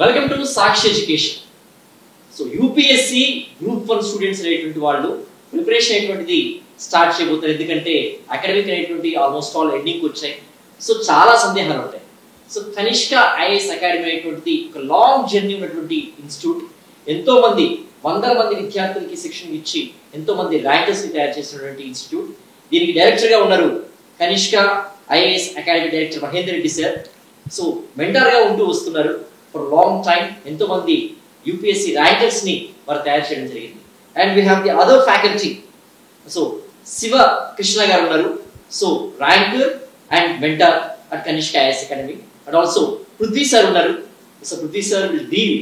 Welcome to Sakshi education. So UPSC group 1 students అనేటువంటి వాళ్ళు preparation అనేటువంటిది స్టార్ట్ చేయబోతారు. ఎందుకంటే అకాడమిక్ అనేటువంటి ఆల్మోస్ట్ ఆల్ ఎండింగ్ వచ్చాయి. సో చాలా సందేహాలు ఉంటాయి. సో కనిష్క ఐఏఎస్ అకాడమీ అనేటువంటిది ఒక లాంగ్ జర్నీ ఉన్నటువంటి ఇన్స్టిట్యూట్. ఎంతో మంది వందల మంది విద్యార్థులకి శిక్షణ ఇచ్చి ఎంతో మంది ర్యాంకర్స్ ని తయారు చేసినటువంటి ఇన్స్టిట్యూట్. దీనికి డైరెక్టర్ గా ఉన్నారు Kanishka IAS academy director Mahender Reddy sir. So mentor గా ఉంటూ వస్తున్నారు ఫర్ లాంగ్ టైం. ఎంతో మంది యూపీఎస్సీ ర్యాంకర్స్ ని వారు తయారు చేయడం జరిగింది. And we have the other faculty. So Shiva Krishna గారు ఉన్నారు. So ranker and mentor at Kanishka IAS academy. And also Prithvi sir ఉన్నారు. So Prithvi sir will deal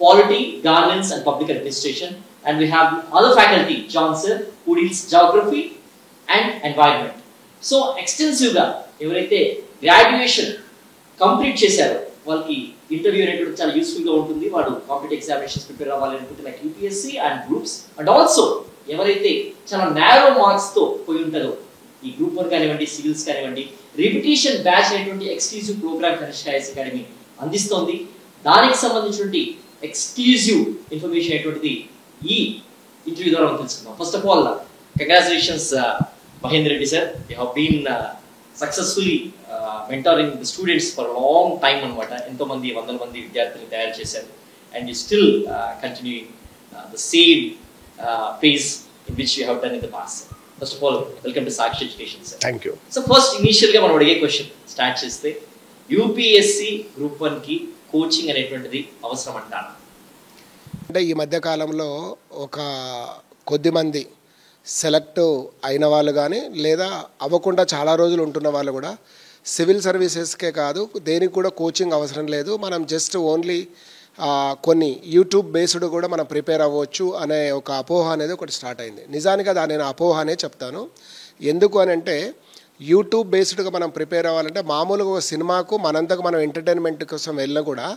polity, governance and public administration. And we have other faculty, John sir, who deals geography and environment. So extensive గా ఎవరైతే graduation complete చేశారో వాళ్ళకి interview అనేటువంటి చాలా useful గా ఉంటుంది. వాడు కాంపిటేటివ్ ఎగ్జామినేషన్స్ ప్రిపేర్ అవ్వాలి అనుకుంటే like UPSC and groups. And also ఎవరైతే చాలా నారో మార్క్స్ తో పోయి ఉంటారో ఈ గ్రూప్ 1 కానివ్వండి, సివిల్స్ కానివ్వండి, రిపిటేషన్ బ్యాచ్ అనేటువంటి exclusive programme Kanishka IAS academy అందిస్తోంది. దానికి సంబంధించినటువంటి ఎక్స్క్లూజివ్ ఇన్ఫర్మేషన్ అనేటువంటిది ఈ ఇంటర్వ్యూ ద్వారా మనం తెలుసుకుందాం. First of all congratulations Mahender Reddy sir. You have been successfully mentoring the students for long time అనమాట. ఎంతో మంది వందల మంది విద్యార్థులను తయారు చేశారు. And you still continuing the same phase in which you have done in the past. First of all welcome to Sakshi education sir. Thank you. So first initial గా మనం అడిగే క్వశ్చన్ స్టార్ట్ చేస్తే యూపీఎస్సీ గ్రూప్ 1 కి coaching అనేటువంటిది అవసరం అంటారా? అంటే ఈ మధ్య కాలంలో ఒక కొద్దిమంది సెలెక్ట్ అయిన వాళ్ళు కానీ లేదా అవ్వకుండా చాలా రోజులు ఉంటున్న వాళ్ళు కూడా సివిల్ సర్వీసెస్కే కాదు దేనికి కూడా కోచింగ్ అవసరం లేదు, మనం జస్ట్ ఓన్లీ కొన్ని యూట్యూబ్ బేస్డ్ కూడా మనం ప్రిపేర్ అవ్వచ్చు అనే ఒక అపోహ అనేది ఒకటి స్టార్ట్ అయింది. నిజానికి అది నేను అపోహ అనే చెప్తాను. ఎందుకు అని అంటే యూట్యూబ్ బేస్డ్గా మనం ప్రిపేర్ అవ్వాలంటే మామూలుగా ఒక సినిమాకు మనంతకు మనం ఎంటర్టైన్మెంట్ కోసం వెళ్ళినా కూడా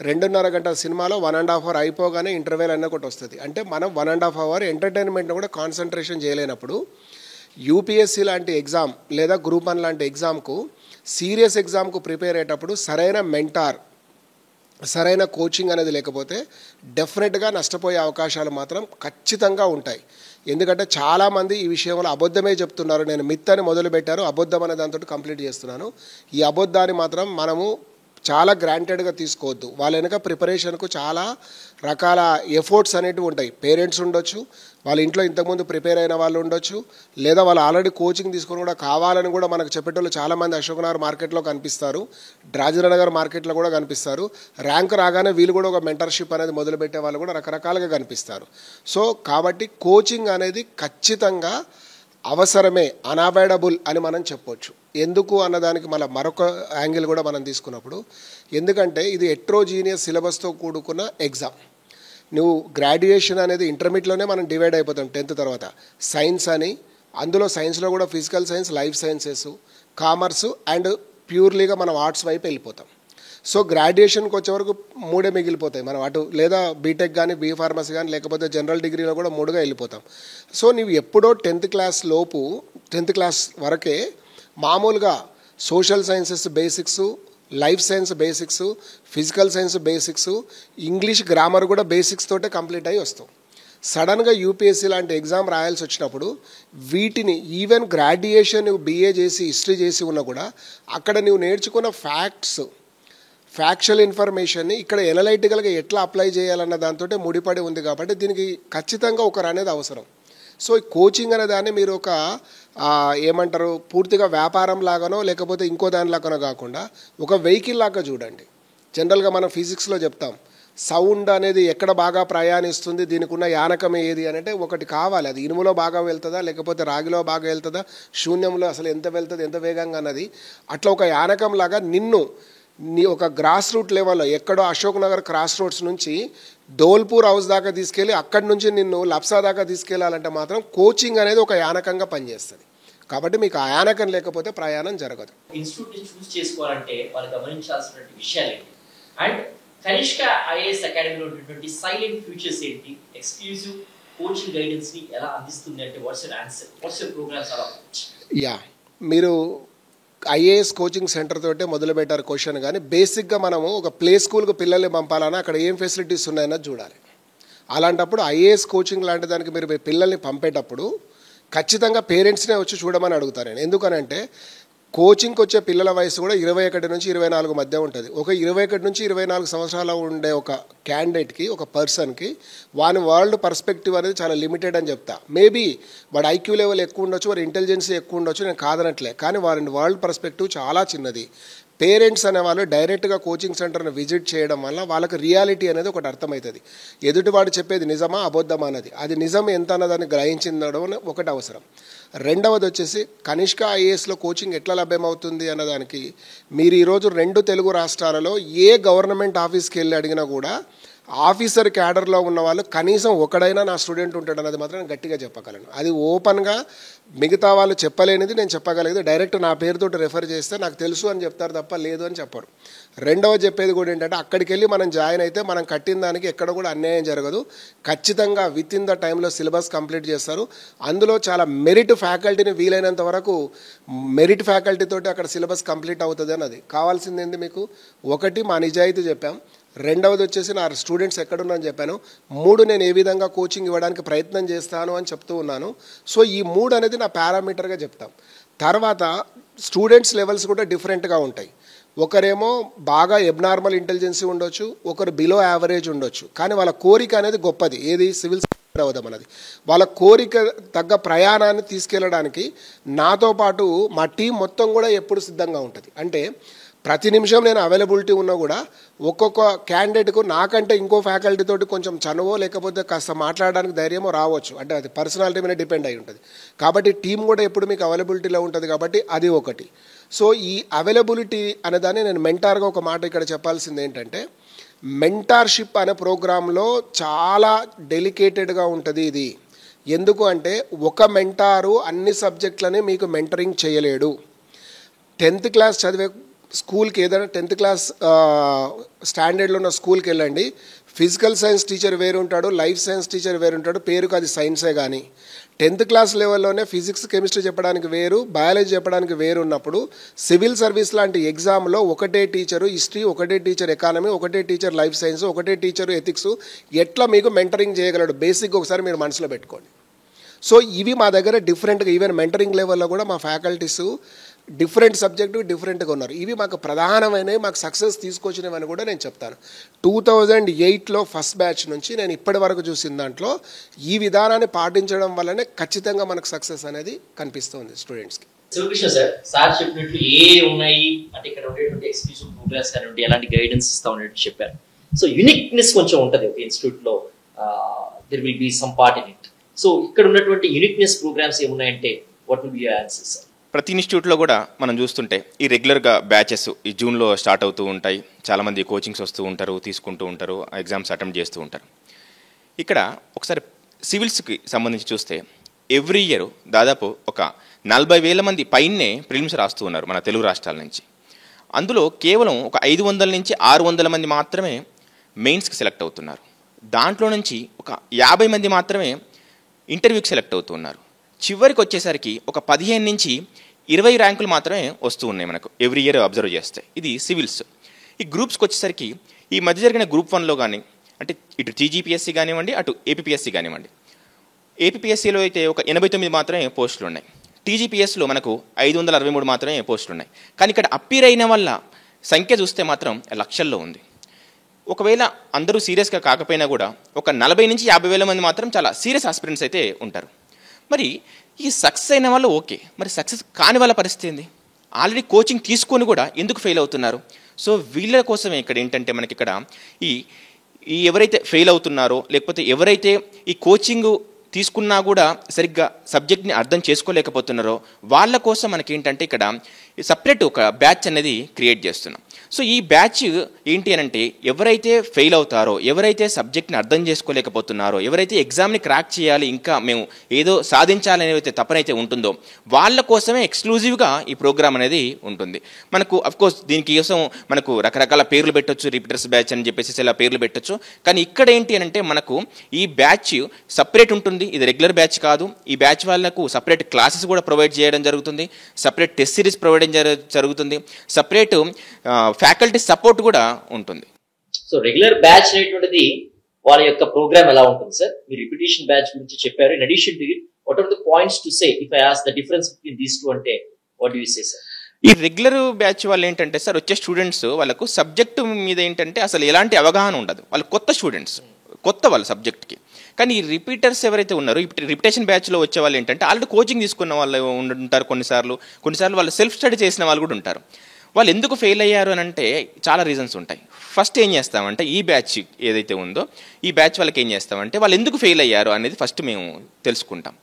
2.5 గంటల సినిమాలో 1.5 అవర్ అయిపోగానే ఇంటర్వెల్ అన్న ఒకటి వస్తుంది. అంటే మనం 1.5 అవర్ ఎంటర్టైన్మెంట్ని కూడా కాన్సన్ట్రేషన్ చేయలేనప్పుడు యూపీఎస్సీ లాంటి ఎగ్జామ్ లేదా గ్రూప్ 1 లాంటి ఎగ్జామ్కు సీరియస్ ఎగ్జామ్కు ప్రిపేర్ అయ్యేటప్పుడు సరైన మెంటార్ సరైన కోచింగ్ అనేది లేకపోతే డెఫినెట్గా నష్టపోయే అవకాశాలు మాత్రం ఖచ్చితంగా ఉంటాయి. ఎందుకంటే చాలామంది ఈ విషయంలో అబద్ధమే చెప్తున్నారు. నేను మిత్ అని మొదలుపెట్టారు, అబద్ధం అనే దాంతో కంప్లీట్ చేస్తున్నాను. ఈ అబద్ధాన్ని మాత్రం మనము చాలా గ్రాంటెడ్గా తీసుకోవద్దు. వాళ్ళ వెనక ప్రిపరేషన్కు చాలా రకాల ఎఫర్ట్స్ అనేటివి ఉంటాయి. పేరెంట్స్ ఉండొచ్చు, వాళ్ళ ఇంట్లో ఇంతకుముందు ప్రిపేర్ అయిన వాళ్ళు ఉండొచ్చు, లేదా వాళ్ళు ఆల్రెడీ కోచింగ్ తీసుకొని కూడా కావాలని కూడా మనకు చెప్పేటోళ్ళు చాలామంది అశోక్ నగర్ మార్కెట్లో కనిపిస్తారు, రాజేంద్రనగర్ మార్కెట్లో కూడా కనిపిస్తారు. ర్యాంక్ రాగానే వీళ్ళు కూడా ఒక మెంటర్షిప్ అనేది మొదలుపెట్టే వాళ్ళు కూడా రకరకాలుగా కనిపిస్తారు. సో కాబట్టి కోచింగ్ అనేది ఖచ్చితంగా అవసరమే, అన్అవాయిడబుల్ అని మనం చెప్పొచ్చు. ఎందుకు అన్నదానికి మళ్ళీ మరొక యాంగిల్ కూడా మనం తీసుకున్నప్పుడు, ఎందుకంటే ఇది హెట్రోజీనియస్ సిలబస్తో కూడుకున్న ఎగ్జామ్. నువ్వు గ్రాడ్యుయేషన్ అనేది ఇంటర్మీడియట్లోనే మనం డివైడ్ అయిపోతాం 10th తర్వాత. సైన్స్ అని, అందులో సైన్స్లో కూడా physical science, life sciences, commerce and ప్యూర్లీగా మనం ఆర్ట్స్ వైపు వెళ్ళిపోతాం. సో గ్రాడ్యుయేషన్కి వచ్చే వరకు 3 మిగిలిపోతాయి మనం అటు, లేదా బీటెక్ కానీ బీ ఫార్మసీ కానీ లేకపోతే జనరల్ డిగ్రీలో కూడా 3గా వెళ్ళిపోతాం. సో నువ్వు ఎప్పుడో 10th క్లాస్ లోపు 10th క్లాస్ వరకే మామూలుగా social sciences basics, life science basics, physical science basics, English grammar కూడా బేసిక్స్ తోటే కంప్లీట్ అయ్యి వస్తాం. సడన్గా యూపీఎస్సీ లాంటి ఎగ్జామ్ రాయాల్సి వచ్చినప్పుడు వీటిని ఈవెన్ గ్రాడ్యుయేషన్ నువ్వు బీఏ చేసి హిస్టరీ చేసి ఉన్నా కూడా అక్కడ నువ్వు నేర్చుకున్న ఫ్యాక్చువల్ ఇన్ఫర్మేషన్ని ఇక్కడ ఎనలైటికల్గా ఎట్లా అప్లై చేయాలన్న దాంతో ముడిపడి ఉంది. కాబట్టి దీనికి ఖచ్చితంగా ఒకరు అనేది అవసరం. సో ఈ కోచింగ్ అనే దాన్ని మీరు ఒక ఏమంటారు పూర్తిగా వ్యాపారం లాగానో లేకపోతే ఇంకో దానిలాగానో కాకుండా ఒక వెహికల్ లాగా చూడండి. జనరల్గా మనం ఫిజిక్స్లో చెప్తాం సౌండ్ అనేది ఎక్కడ బాగా ప్రయాణిస్తుంది, దీనికి ఉన్న యానకం ఏది అని అంటే ఒకటి కావాలి. అది ఇనుములో బాగా వెళ్తుందా లేకపోతే రాగిలో బాగా వెళ్తుందా, శూన్యంలో అసలు ఎంత వెళ్తుంది, ఎంత వేగంగా అన్నది. అట్లా ఒక యానకం లాగా నీ ఒక గ్రాస్ రూట్ లెవెల్లో ఎక్కడో అశోక్ నగర్ క్రాస్ రోడ్స్ నుంచి ధోల్పూర్ హౌస్ దాకా తీసుకెళ్ళి అక్కడి నుంచి నిన్ను లప్సా దాకా తీసుకెళ్లాలంటే మాత్రం కోచింగ్ అనేది ఒక యానకంగా పనిచేస్తుంది. కాబట్టి మీకు ఆ యానకం లేకపోతే ప్రయాణం జరగదు. ఇన్స్టిట్యూట్ చూస్ చేసుకోవాలంటే వాళ్ళు గమనించాల్సిన విషయాలు ఏంటి, అండ్ కనిష్క ఐఏఎస్ అకాడమీలో ఉన్నటువంటి సైలెంట్ ఫ్యూచర్స్ ఏంటి, ఎక్స్క్లూజివ్ కోచింగ్ గైడెన్స్ ని ఎలా అందిస్తుంది అంటే what's your answer, what's your programs అలా? యా, మీరు ఐఏఎస్ కోచింగ్ సెంటర్ తోటే మొదలు పెట్టారు క్వశ్చన్. కానీ బేసిక్గా మనము ఒక ప్లే స్కూల్కి పిల్లల్ని పంపాలన్నా అక్కడ ఏం ఫెసిలిటీస్ ఉన్నాయన్నది చూడాలి. అలాంటప్పుడు ఐఏఎస్ కోచింగ్ లాంటి దానికి మీరు పిల్లల్ని పంపేటప్పుడు ఖచ్చితంగా పేరెంట్స్నే వచ్చి చూడమని అడుగుతాను నేను. ఎందుకనంటే కోచింగ్కి వచ్చే పిల్లల వయసు కూడా 21 నుంచి 24 మధ్య ఉంటుంది. ఒక 21 నుంచి 24 సంవత్సరాలు ఉండే ఒక క్యాండిడేట్కి, ఒక పర్సన్కి వాని వరల్డ్ పర్స్పెక్టివ్ అనేది చాలా లిమిటెడ్ అని చెప్తా. మేబీ వాడు ఐక్యూ లెవెల్ ఎక్కువ ఉండొచ్చు, వారి ఇంటెలిజెన్సీ ఎక్కువ ఉండొచ్చు, నేను కాదనట్లే. కానీ వారి వరల్డ్ పర్స్పెక్టివ్ చాలా చిన్నది. పేరెంట్స్ అనేవాళ్ళు డైరెక్ట్గా కోచింగ్ సెంటర్ని విజిట్ చేయడం వల్ల వాళ్ళకి రియాలిటీ అనేది ఒకటి అర్థమవుతుంది. ఎదుటివాడు చెప్పేది నిజమా అబద్ధమా అన్నది, అది నిజం ఎంత అన్నదాన్ని గ్రహించడం ఒకటి అవసరం. రెండవది వచ్చేసి కనిష్క ఐఏఎస్లో కోచింగ్ ఎట్లా లభ్యమవుతుంది అన్నదానికి మీరు ఈరోజు 2 తెలుగు రాష్ట్రాలలో ఏ గవర్నమెంట్ ఆఫీస్కి వెళ్ళి అడిగినా కూడా ఆఫీసర్ క్యాడర్లో ఉన్న వాళ్ళు కనీసం ఒకడైనా నా స్టూడెంట్ ఉంటాడు అన్నది మాత్రం నేను గట్టిగా చెప్పగలను. అది ఓపెన్గా మిగతా వాళ్ళు చెప్పలేనిది నేను చెప్పగలిగేది. డైరెక్ట్ నా పేరుతో రెఫర్ చేస్తే నాకు తెలుసు అని చెప్తారు తప్ప లేదు అని చెప్పరు. రెండవ చెప్పేది కూడా ఏంటంటే అక్కడికి వెళ్ళి మనం జాయిన్ అయితే మనం కట్టిన దానికి ఎక్కడ కూడా అన్యాయం జరగదు. ఖచ్చితంగా విత్ ఇన్ ద టైంలో సిలబస్ కంప్లీట్ చేస్తారు. అందులో చాలా మెరిట్ ఫ్యాకల్టీని వీలైనంత వరకు మెరిట్ ఫ్యాకల్టీ తోటి అక్కడ సిలబస్ కంప్లీట్ అవుతుంది అన్నది. కావాల్సింది ఏంది మీకు? ఒకటి మా నిజాయితీ చెప్పాం, రెండవది వచ్చేసి నా స్టూడెంట్స్ ఎక్కడున్నారని చెప్పాను, 3 నేను ఏ విధంగా కోచింగ్ ఇవ్వడానికి ప్రయత్నం చేస్తాను అని చెప్తూ ఉన్నాను. సో ఈ 3 అనేది నా పారామీటర్గా చెప్తాం. తర్వాత స్టూడెంట్స్ లెవెల్స్ కూడా డిఫరెంట్గా ఉంటాయి. ఒకరేమో బాగా ఎబ్నార్మల్ ఇంటెలిజెన్సీ ఉండొచ్చు, ఒకరు బిలో యావరేజ్ ఉండొచ్చు. కానీ వాళ్ళ కోరిక అనేది గొప్పది. ఏది? సివిల్ అవుదాం అన్నది. వాళ్ళ కోరిక తగ్గ ప్రయాణాన్ని తీసుకెళ్ళడానికి నాతో పాటు మా టీం మొత్తం కూడా ఎప్పుడు సిద్ధంగా ఉంటుంది. అంటే ప్రతి నిమిషం నేను అవైలబిలిటీ ఉన్నా కూడా ఒక్కొక్క క్యాండిడేట్కు నాకంటే ఇంకో ఫ్యాకల్టీ తోటి కొంచెం చనువో లేకపోతే కాస్త మాట్లాడడానికి ధైర్యమో రావచ్చు. అంటే అది పర్సనాలిటీ మీద డిపెండ్ అయి ఉంటుంది. కాబట్టి టీం కూడా ఎప్పుడు మీకు అవైలబిలిటీలో ఉంటుంది. కాబట్టి అది ఒకటి. సో ఈ అవైలబిలిటీ అనేదాన్ని నేను మెంటార్గా ఒక మాట ఇక్కడ చెప్పాల్సింది ఏంటంటే, మెంటార్షిప్ అనే ప్రోగ్రాంలో చాలా డెలికేటెడ్గా ఉంటుంది ఇది. ఎందుకు అంటే ఒక మెంటారు అన్ని సబ్జెక్టులని మీకు మెంటరింగ్ చేయలేడు. 10th క్లాస్ చదివే స్కూల్కి, ఏదైనా 10th క్లాస్ స్టాండర్డ్లో ఉన్న స్కూల్కి వెళ్ళండి. ఫిజికల్ సైన్స్ టీచర్ వేరు ఉంటాడు, లైఫ్ సైన్స్ టీచర్ వేరు ఉంటాడు. పేరుకు అది సైన్సే. కానీ 10th క్లాస్ లెవెల్లోనే ఫిజిక్స్ కెమిస్ట్రీ చెప్పడానికి వేరు, బయాలజీ చెప్పడానికి వేరు ఉన్నప్పుడు సివిల్ సర్వీస్ లాంటి ఎగ్జామ్లో ఒకటే టీచరు హిస్టరీ, ఒకటే టీచర్ ఎకానమీ, ఒకటే టీచర్ లైఫ్ సైన్స్, ఒకటే టీచరు ఎథిక్స్ ఎట్లా మీకు మెంటరింగ్ చేయగలడు? బేసిక్గా ఒకసారి మీరు మనసులో పెట్టుకోండి. సో ఇవి మా దగ్గర డిఫరెంట్గా, ఈవెన్ మెంటరింగ్ లెవెల్లో కూడా మా ఫ్యాకల్టీస్ డిఫరెంట్ సబ్జెక్టు డిఫరెంట్గా ఉన్నారు. ఇవి మాకు ప్రధానమైనవి, మాకు సక్సెస్ తీసుకొచ్చినవని కూడా నేను చెప్తాను. 2008లో ఫస్ట్ బ్యాచ్ నుంచి నేను ఇప్పటి వరకు చూసిన దాంట్లో ఈ విధానాన్ని పాటించడం వల్లనే ఖచ్చితంగా మనకు సక్సెస్ అనేది కనిపిస్తుంది స్టూడెంట్స్కి. శివకృష్ణ సార్ చెప్పినట్లు ఏ ఉన్నాయి అంటే ఇక్కడ ఉండేటువంటి ఎక్స్క్లూసివ్ ప్రోగ్రామ్స్ కానివ్వండి, ఎలాంటి గైడెన్స్ ఇస్తా ఉన్నట్టు చెప్పారు. సో యూనిక్నెస్ కొంచెం ఉంటుంది ఒక ఇన్స్టిట్యూట్లో, there will be some part in it. So ఇక్కడ ఉన్నటువంటి యూనిక్నెస్ ప్రోగ్రామ్స్ ఏమున్నాయంటే what will be your answers? ప్రతి ఇన్స్టిట్యూట్లో కూడా మనం చూస్తుంటే ఈ రెగ్యులర్గా బ్యాచెస్ ఈ జూన్లో స్టార్ట్ అవుతూ ఉంటాయి. చాలామంది కోచింగ్స్ వస్తూ ఉంటారు, తీసుకుంటూ ఉంటారు, ఎగ్జామ్స్ అటెంప్ట్ చేస్తూ ఉంటారు. ఇక్కడ ఒకసారి సివిల్స్కి సంబంధించి చూస్తే ఎవ్రీ ఇయర్ దాదాపు ఒక 40,000 మంది పైనే ప్రిలిమ్స్ రాస్తూ ఉన్నారు మన తెలుగు రాష్ట్రాల నుంచి. అందులో కేవలం ఒక 500 నుంచి 600 మంది మాత్రమే మెయిన్స్కి సెలెక్ట్ అవుతున్నారు. దాంట్లో నుంచి ఒక 50 మంది మాత్రమే ఇంటర్వ్యూకి సెలెక్ట్ అవుతున్నారు. చివరికి వచ్చేసరికి ఒక 15 నుంచి 20 ర్యాంకులు మాత్రమే వస్తూ ఉన్నాయి మనకు ఎవ్రీ ఇయర్ అబ్జర్వ్ చేస్తే. ఇది సివిల్స్. ఈ గ్రూప్స్కి వచ్చేసరికి ఈ మధ్య జరిగిన గ్రూప్ 1లో కానీ, అంటే ఇటు టీజీపీఎస్సీ కానివ్వండి, అటు ఏపీపీఎస్సీ కానివ్వండి, ఏపీపీఎస్సీలో అయితే ఒక 89 మాత్రమే పోస్టులు ఉన్నాయి. టీజీపీఎస్లో మనకు 563 మాత్రమే పోస్టులు ఉన్నాయి. కానీ ఇక్కడ అప్పీర్ అయిన వాళ్ళ సంఖ్య చూస్తే మాత్రం లక్షల్లో ఉంది. ఒకవేళ అందరూ సీరియస్గా కాకపోయినా కూడా ఒక 40 నుంచి 50,000 మంది మాత్రం చాలా సీరియస్ ఆస్పిరెంట్స్ అయితే ఉంటారు. మరి ఈ సక్సెస్ అయిన వాళ్ళు ఓకే, మరి సక్సెస్ కాని వాళ్ళ పరిస్థితి ఏంది? ఆల్రెడీ కోచింగ్ తీసుకొని కూడా ఎందుకు ఫెయిల్ అవుతున్నారు? సో వీళ్ళ కోసమే ఇక్కడ ఏంటంటే మనకి ఇక్కడ ఈ ఎవరైతే ఫెయిల్ అవుతున్నారో, లేకపోతే ఎవరైతే ఈ కోచింగ్ తీసుకున్నా కూడా సరిగ్గా సబ్జెక్ట్ని అర్థం చేసుకోలేకపోతున్నారో వాళ్ళ కోసం మనకేంటంటే ఇక్కడ సపరేట్ ఒక బ్యాచ్ అనేది క్రియేట్ చేస్తున్నాం. సో ఈ బ్యాచ్ ఏంటి అనంటే ఎవరైతే ఫెయిల్ అవుతారో, ఎవరైతే సబ్జెక్ట్ని అర్థం చేసుకోలేకపోతున్నారో, ఎవరైతే ఎగ్జామ్ని క్రాక్ చేయాలి, ఇంకా మేము ఏదో సాధించాలి అనేది తపనైతే ఉంటుందో వాళ్ళ కోసమే ఎక్స్క్లూజివ్గా ఈ ప్రోగ్రామ్ అనేది ఉంటుంది. మనకు అఫ్కోర్స్ దీనికోసం మనకు రకరకాల పేర్లు పెట్టొచ్చు, రిపీటర్స్ బ్యాచ్ అని చెప్పేసి ఇలా పేర్లు పెట్టొచ్చు. కానీ ఇక్కడ ఏంటి అనంటే మనకు ఈ బ్యాచ్ సపరేట్ ఉంటుంది, ఉంది. ఇది రెగ్యులర్ బ్యాచ్ కాదు. ఈ బ్యాచ్ వాళ్ళకు సపరేట్ క్లాసెస్ కూడా ప్రొవైడ్ చేయడం జరుగుతుంది, సపరేట్ టెస్ట్ సిరీస్ ప్రొవైడ్ జరుగుతుంది, సపరేట్ ఫ్యాకల్టీ సపోర్ట్ కూడా ఉంటుంది. సో రెగ్యులర్ బ్యాచ్ అనేటువంటిది వాళ్ళ యొక్క ప్రోగ్రామ్ ఎలా ఉంటుంది సార్? మీరు రిపిటేషన్ బ్యాచ్ గురించి చెప్పారు. In addition to it, what are the points to say if I ask the difference between these two అంటే what do you say sir? ఈ రెగ్యులర్ బ్యాచ్ వాళ్ళు ఏంటంటే సార్, వచ్చే స్టూడెంట్స్ వాళ్ళకు సబ్జెక్టు మీద ఏంటంటే అసలు ఎలాంటి అవగాహన ఉండదు. వాళ్ళు కొత్త స్టూడెంట్స్, కొత్త వాళ్ళ సబ్జెక్ట్కి. కానీ ఈ రిపీటర్స్ ఎవరైతే ఉన్నారో, ఈ రిపిటేషన్ బ్యాచ్లో వచ్చే వాళ్ళు ఏంటంటే ఆల్రెడీ కోచింగ్ తీసుకున్న వాళ్ళు ఉంటారు. కొన్నిసార్లు వాళ్ళు సెల్ఫ్ స్టడీ చేసిన వాళ్ళు కూడా ఉంటారు. వాళ్ళు ఎందుకు ఫెయిల్ అయ్యారు అని అంటే చాలా రీజన్స్ ఉంటాయి. ఫస్ట్ ఏం చేస్తామంటే, ఈ బ్యాచ్ ఏదైతే ఉందో ఈ బ్యాచ్ వాళ్ళకి ఏం చేస్తామంటే, వాళ్ళు ఎందుకు ఫెయిల్ అయ్యారు అనేది ఫస్ట్ మేము తెలుసుకుంటాం.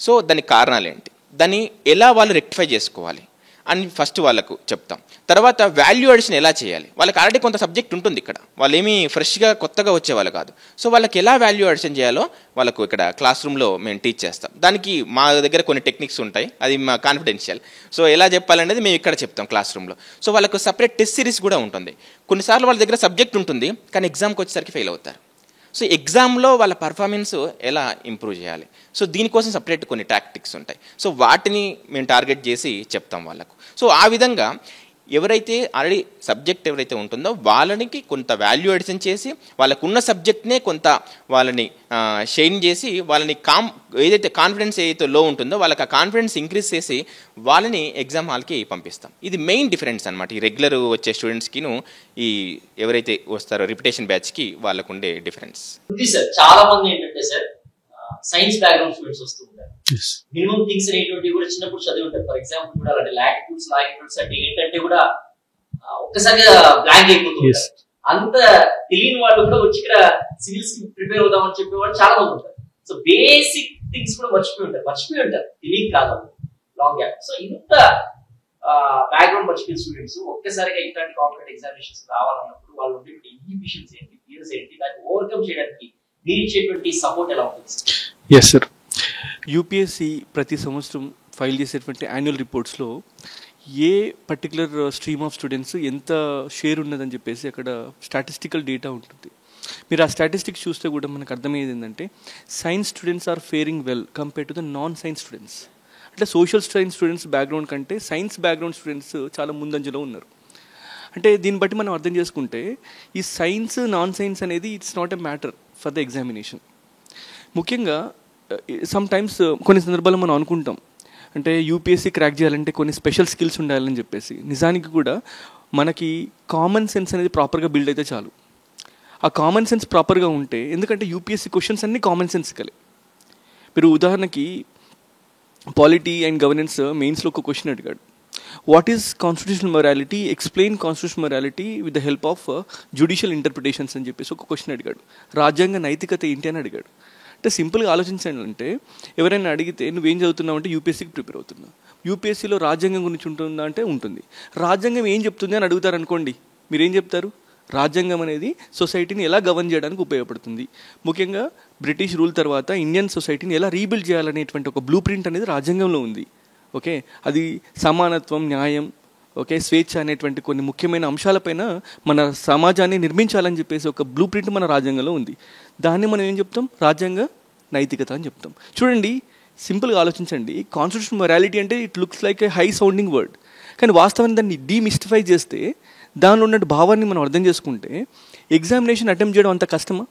సో దానికి కారణాలు ఏంటి, దాన్ని ఎలా వాళ్ళు రెక్టిఫై చేసుకోవాలి అని ఫస్ట్ వాళ్ళకు చెప్తాం. తర్వాత వాల్యూ అడిషన్ ఎలా చేయాలి. వాళ్ళకి ఆల్రెడీ కొంత సబ్జెక్ట్ ఉంటుంది ఇక్కడ, వాళ్ళు ఏమీ ఫ్రెష్గా కొత్తగా వచ్చేవాళ్ళు కాదు. సో వాళ్ళకి ఎలా వాల్యూ అడిషన్ చేయాలో వాళ్ళకు ఇక్కడ క్లాస్ రూమ్లో మేము టీచ్ చేస్తాం. దానికి మా దగ్గర కొన్ని టెక్నిక్స్ ఉంటాయి, అది మా కాన్ఫిడెన్షియల్. సో ఎలా చెప్పాలనేది మేము ఇక్కడ చెప్తాం క్లాస్ రూమ్లో. సో వాళ్ళకు సపరేట్ టెస్ట్ సిరీస్ కూడా ఉంటుంది. కొన్నిసార్లు వాళ్ళ దగ్గర సబ్జెక్ట్ ఉంటుంది కానీ ఎగ్జామ్కి వచ్చేసరికి ఫెయిల్ అవుతారు. సో ఎగ్జామ్లో వాళ్ళ పర్ఫార్మెన్స్ ఎలా ఇంప్రూవ్ చేయాలి, సో దీనికోసం సపరేట్ కొన్ని టాక్టిక్స్ ఉంటాయి. సో వాటిని మేము టార్గెట్ చేసి చెప్తాం వాళ్ళకు. సో ఆ విధంగా ఎవరైతే ఆల్రెడీ సబ్జెక్ట్ ఎవరైతే ఉంటుందో వాళ్ళకి కొంత వాల్యూ అడిషన్ చేసి, వాళ్ళకున్న సబ్జెక్ట్నే కొంత వాళ్ళని షైన్ చేసి, వాళ్ళని ఏదైతే కాన్ఫిడెన్స్ ఏదైతే లో ఉంటుందో వాళ్ళకి ఆ కాన్ఫిడెన్స్ ఇంక్రీజ్ చేసి వాళ్ళని ఎగ్జామ్ హాల్కి పంపిస్తాం. ఇది మెయిన్ డిఫరెన్స్ అనమాట. ఈ రెగ్యులర్ వచ్చే స్టూడెంట్స్కిను ఈ ఎవరైతే వస్తారో రిపిటేషన్ బ్యాచ్కి వాళ్ళకు ఉండే డిఫరెన్స్. చాలా మంది ఏంటంటే సార్ సైన్స్ బ్యాక్గ్రౌండ్ స్టూడెంట్స్ వస్తూ ఉంటారు. మినిమం థింగ్స్ అనేటువంటి కూడా చిన్నప్పుడు చదివి ఉంటారు. ఫర్ ఎగ్జాంపుల్ కూడా అలాంటి లాటిట్యూడ్స్ అంటే ఏంటంటే కూడా ఒక్కసారిగా బ్లాంక్ అయిపోతుంది. అంత తెలియని వాళ్ళు కూడా వచ్చి ఇక్కడ సివిల్స్ కి ప్రిపేర్ అవుదామని చెప్పేవాళ్ళు చాలా మంది ఉంటారు. సో బేసిక్ థింగ్స్ కూడా మర్చిపోయి ఉంటారు, తెలియక కాదు, లాంగ్ గ్యాప్. సో ఇంత బ్యాక్గ్రౌండ్ మర్చిపోయిన స్టూడెంట్స్ ఒక్కసారిగా ఇట్లాంటి కాంపిటేటివ్ ఎగ్జామినేషన్స్ రావాలన్నప్పుడు వాళ్ళు ఉండేటువంటి ఇన్హిబిషన్స్ ఏంటి, ఫియర్స్ ఏంటి, దాన్ని ఓవర్కమ్ చేయడానికి మీరు ఇచ్చేటువంటి సపోర్ట్ ఎలా ఉంటుంది? ఎస్ సార్, యూపీఎస్సి ప్రతి సంవత్సరం ఫైల్ చేసేటువంటి యాన్యువల్ రిపోర్ట్స్లో a particular stream of students ఎంత షేర్ ఉన్నదని చెప్పేసి అక్కడ స్టాటిస్టికల్ డేటా ఉంటుంది. మీరు ఆ స్టాటిస్టిక్స్ చూస్తే కూడా మనకు అర్థమయ్యేది ఏంటంటే, science students are faring well compare to the non science students. అంటే సోషల్ సైన్స్ స్టూడెంట్స్ బ్యాక్గ్రౌండ్ కంటే సైన్స్ బ్యాక్గ్రౌండ్ స్టూడెంట్స్ చాలా ముందంజలో ఉన్నారు. అంటే దీన్ని బట్టి మనం అర్థం చేసుకుంటే ఈ సైన్స్ నాన్ సైన్స్ అనేది it's not a matter for the examination. ముఖ్యంగా సమ్ టైమ్స్ కొన్ని సందర్భాల్లో మనం అనుకుంటాం అంటే యూపీఎస్సీ క్రాక్ చేయాలంటే కొన్ని స్పెషల్ స్కిల్స్ ఉండాలని చెప్పేసి. నిజానికి కూడా మనకి కామన్ సెన్స్ అనేది ప్రాపర్గా బిల్డ్ అయితే చాలు. ఆ కామన్ సెన్స్ ప్రాపర్గా ఉంటే, ఎందుకంటే యూపీఎస్సీ క్వశ్చన్స్ అన్నీ కామన్ సెన్స్ కలే. మీరు ఉదాహరణకి పాలిటీ అండ్ గవర్నెన్స్ మెయిన్స్లో ఒక క్వశ్చన్ అడిగాడు, what is constitutional morality, explain constitutional morality with the help of judicial interpretations అని చెప్పేసి ఒక క్వశ్చన్ అడిగాడు. రాజ్యాంగ నైతికత ఏంటి అని అడిగాడు. అంటే సింపుల్గా ఆలోచించండి, అంటే ఎవరైనా అడిగితే నువ్వేం చదువుతున్నావు అంటే యూపీఎస్సీకి ప్రిపేర్ అవుతున్నావు, యూపీఎస్సీలో రాజ్యాంగం గురించి ఉంటుందా అంటే ఉంటుంది. రాజ్యాంగం ఏం చెప్తుంది అని అడుగుతారు అనుకోండి, మీరేం చెప్తారు? రాజ్యాంగం అనేది సొసైటీని ఎలా గవర్న్ చేయడానికి ఉపయోగపడుతుంది, ముఖ్యంగా బ్రిటిష్ రూల్ తర్వాత ఇండియన్ సొసైటీని ఎలా రీబిల్డ్ చేయాలనేటువంటి ఒక బ్లూ ప్రింట్ అనేది రాజ్యాంగంలో ఉంది. ఓకే, అది సమానత్వం, న్యాయం, ఓకే, స్వేచ్ఛ అనేటువంటి కొన్ని ముఖ్యమైన అంశాలపైన మన సమాజాన్ని నిర్మించాలని చెప్పేసి ఒక బ్లూ ప్రింట్ మన రాజ్యాంగంలో ఉంది. దాన్ని మనం ఏం చెప్తాం? రాజ్యాంగ నైతికత అని చెప్తాం. చూడండి, సింపుల్గా ఆలోచించండి, కాన్స్టిట్యూషనల్ మొరాలిటీ అంటే it looks like A high sounding word, కానీ వాస్తవాన్ని దాన్ని డీమిస్టిఫై చేస్తే దానిలో ఉన్న భావాన్ని మనం అర్థం చేసుకుంటే ఎగ్జామినేషన్ అటెంప్ట్ చేయడం అంత కష్టమా?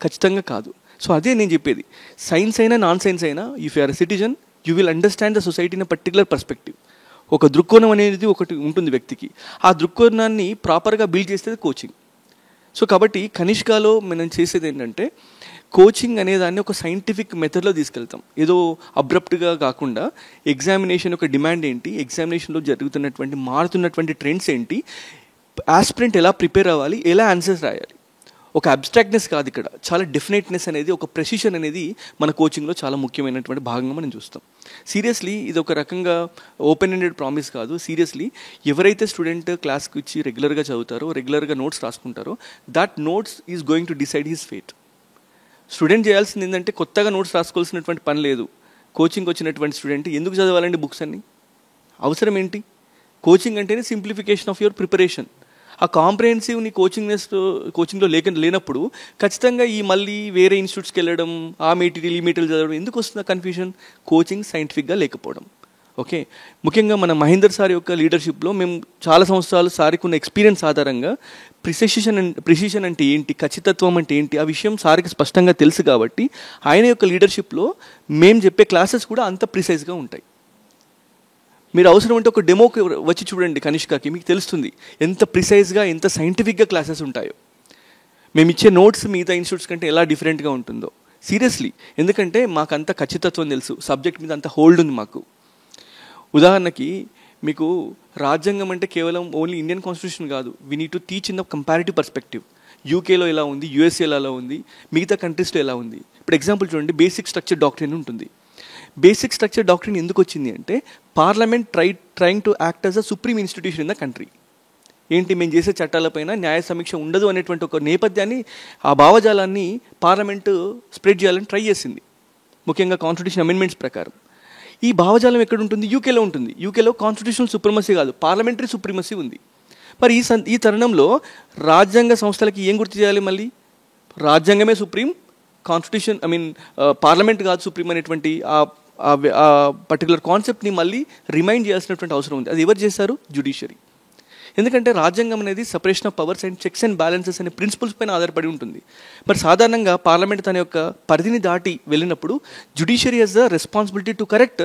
ఖచ్చితంగా కాదు. సో అదే నేను చెప్పేది, సైన్స్ అయినా నాన్ సైన్స్ అయినా, if you are a citizen you will understand the society in a particular perspective. ఒక దృక్కోణం అనేది ఒకటి ఉంటుంది వ్యక్తికి, ఆ దృక్కోణాన్ని ప్రాపర్గా బిల్డ్ చేసేది కోచింగ్. సో కాబట్టి కనిష్కాలో మనం చేసేది ఏంటంటే, కోచింగ్ అనేదాన్ని ఒక సైంటిఫిక్ మెథడ్లో తీసుకెళ్తాం. ఏదో అబ్రప్ట్గా కాకుండా ఎగ్జామినేషన్ యొక్క డిమాండ్ ఏంటి, ఎగ్జామినేషన్లో జరుగుతున్నటువంటి మారుతున్నటువంటి ట్రెండ్స్ ఏంటి, ఆస్పిరెంట్ ఎలా ప్రిపేర్ అవ్వాలి, ఎలా ఆన్సర్స్ రాయాలి. ఒక అబ్స్ట్రాక్ట్నెస్ కాదు ఇక్కడ, చాలా డెఫినెట్నెస్ అనేది, ఒక ప్రెసిషన్ అనేది మన కోచింగ్లో చాలా ముఖ్యమైనటువంటి భాగంగా మనం చూస్తాం. సీరియస్లీ ఇది ఒక రకంగా ఓపెన్ ఎండెడ్ ప్రామిస్ కాదు. సీరియస్లీ ఎవరైతే స్టూడెంట్ క్లాస్కి వచ్చి రెగ్యులర్గా చదువుతారో, రెగ్యులర్గా నోట్స్ రాసుకుంటారో, that notes is going to decide his fate. Student చేయాల్సింది ఏంటంటే కొత్తగా నోట్స్ రాసుకోవాల్సినటువంటి పని లేదు. కోచింగ్ వచ్చినటువంటి స్టూడెంట్ ఎందుకు చదవాలండి బుక్స్ అన్ని? అవసరం ఏంటి? కోచింగ్ అంటేనే సింప్లిఫికేషన్ ఆఫ్ యువర్ ప్రిపరేషన్. ఆ కాంప్రహెన్సివ్ని కోచింగ్లో లేనప్పుడు ఖచ్చితంగా ఈ మళ్ళీ వేరే ఇన్స్టిట్యూట్స్కి వెళ్ళడం, ఆ మెటీరియల్ ఈ మెటీరియల్ చదవడం ఎందుకు వస్తుంది కన్ఫ్యూజన్? కోచింగ్ సైంటిఫిక్గా లేకపోవడం. ఓకే, ముఖ్యంగా మన మహేందర్ సార్ యొక్క లీడర్షిప్లో మేము చాలా సంవత్సరాలు సార్కి ఉన్న ఎక్స్పీరియన్స్ ఆధారంగా ప్రిసిషన్ అంటే ఏంటి, ఖచ్చితత్వం అంటే ఏంటి, ఆ విషయం సార్కి స్పష్టంగా తెలుసు కాబట్టి ఆయన యొక్క లీడర్షిప్లో మేము చెప్పే క్లాసెస్ కూడా అంత ప్రిసైజ్గా ఉంటాయి. మీరు అవసరం అంటే ఒక డెమోకి వచ్చి చూడండి కనిష్కకి, మీకు తెలుస్తుంది ఎంత ప్రిసైజ్గా ఎంత సైంటిఫిక్గా క్లాసెస్ ఉంటాయో. మేము ఇచ్చే నోట్స్ మిగతా ఇన్స్టిట్యూట్స్ కంటే ఎలా డిఫరెంట్గా ఉంటుందో సీరియస్లీ, ఎందుకంటే మాకు అంత ఖచ్చితత్వం తెలుసు, సబ్జెక్ట్ మీద అంత హోల్డ్ ఉంది మాకు. ఉదాహరణకి మీకు రాజ్యాంగం అంటే కేవలం ఓన్లీ ఇండియన్ కాన్స్టిట్యూషన్ కాదు, we need to teach in the comparative perspective. యూకేలో ఎలా ఉంది, యూఎస్ఏలో ఎలా ఉంది, మిగతా కంట్రీస్లో ఎలా ఉంది. ఇప్పుడు ఎగ్జాంపుల్ చూడండి, బేసిక్ స్ట్రక్చర్ డాక్ట్రిన్ ఉంటుంది. బేసిక్ స్ట్రక్చర్ డాక్ట్రిన్ ఎందుకు వచ్చింది అంటే parliament trying to act as a supreme institution in the country. ఏంటి, మేము చేసే చట్టాలపైన న్యాయ సమీక్ష ఉండదు అనేటువంటి ఒక నేపథ్యాన్ని, ఆ భావజాలాన్ని పార్లమెంటు స్ప్రెడ్ చేయాలని ట్రై చేసింది, ముఖ్యంగా కాన్స్టిట్యూషన్ అమెండ్మెంట్స్ ప్రకారం. ఈ భావజాలం ఎక్కడ ఉంటుంది? యూకేలో ఉంటుంది. యూకేలో కాన్స్టిట్యూషనల్ సుప్రీమసీ కాదు, పార్లమెంటరీ సుప్రీమసీ ఉంది. మరి ఈ తరుణంలో రాజ్యాంగ సంస్థలకి ఏం గుర్తు చేయాలి? మళ్ళీ రాజ్యాంగమే సుప్రీం, కాన్స్టిట్యూషన్ పార్లమెంట్ కాదు సుప్రీం అనేటువంటి ఆ పర్టికులర్ కాన్సెప్ట్ని మళ్ళీ రిమైండ్ చేయాల్సినటువంటి అవసరం ఉంది. అది ఎవరు చేశారు? జ్యుడిషియరీ. ఎందుకంటే రాజ్యాంగం అనేది separation of powers and checks and balances అనే ప్రిన్సిపల్స్ పైన ఆధారపడి ఉంటుంది. మరి సాధారణంగా పార్లమెంట్ తన యొక్క పరిధిని దాటి వెళ్ళినప్పుడు judiciary has the responsibility to correct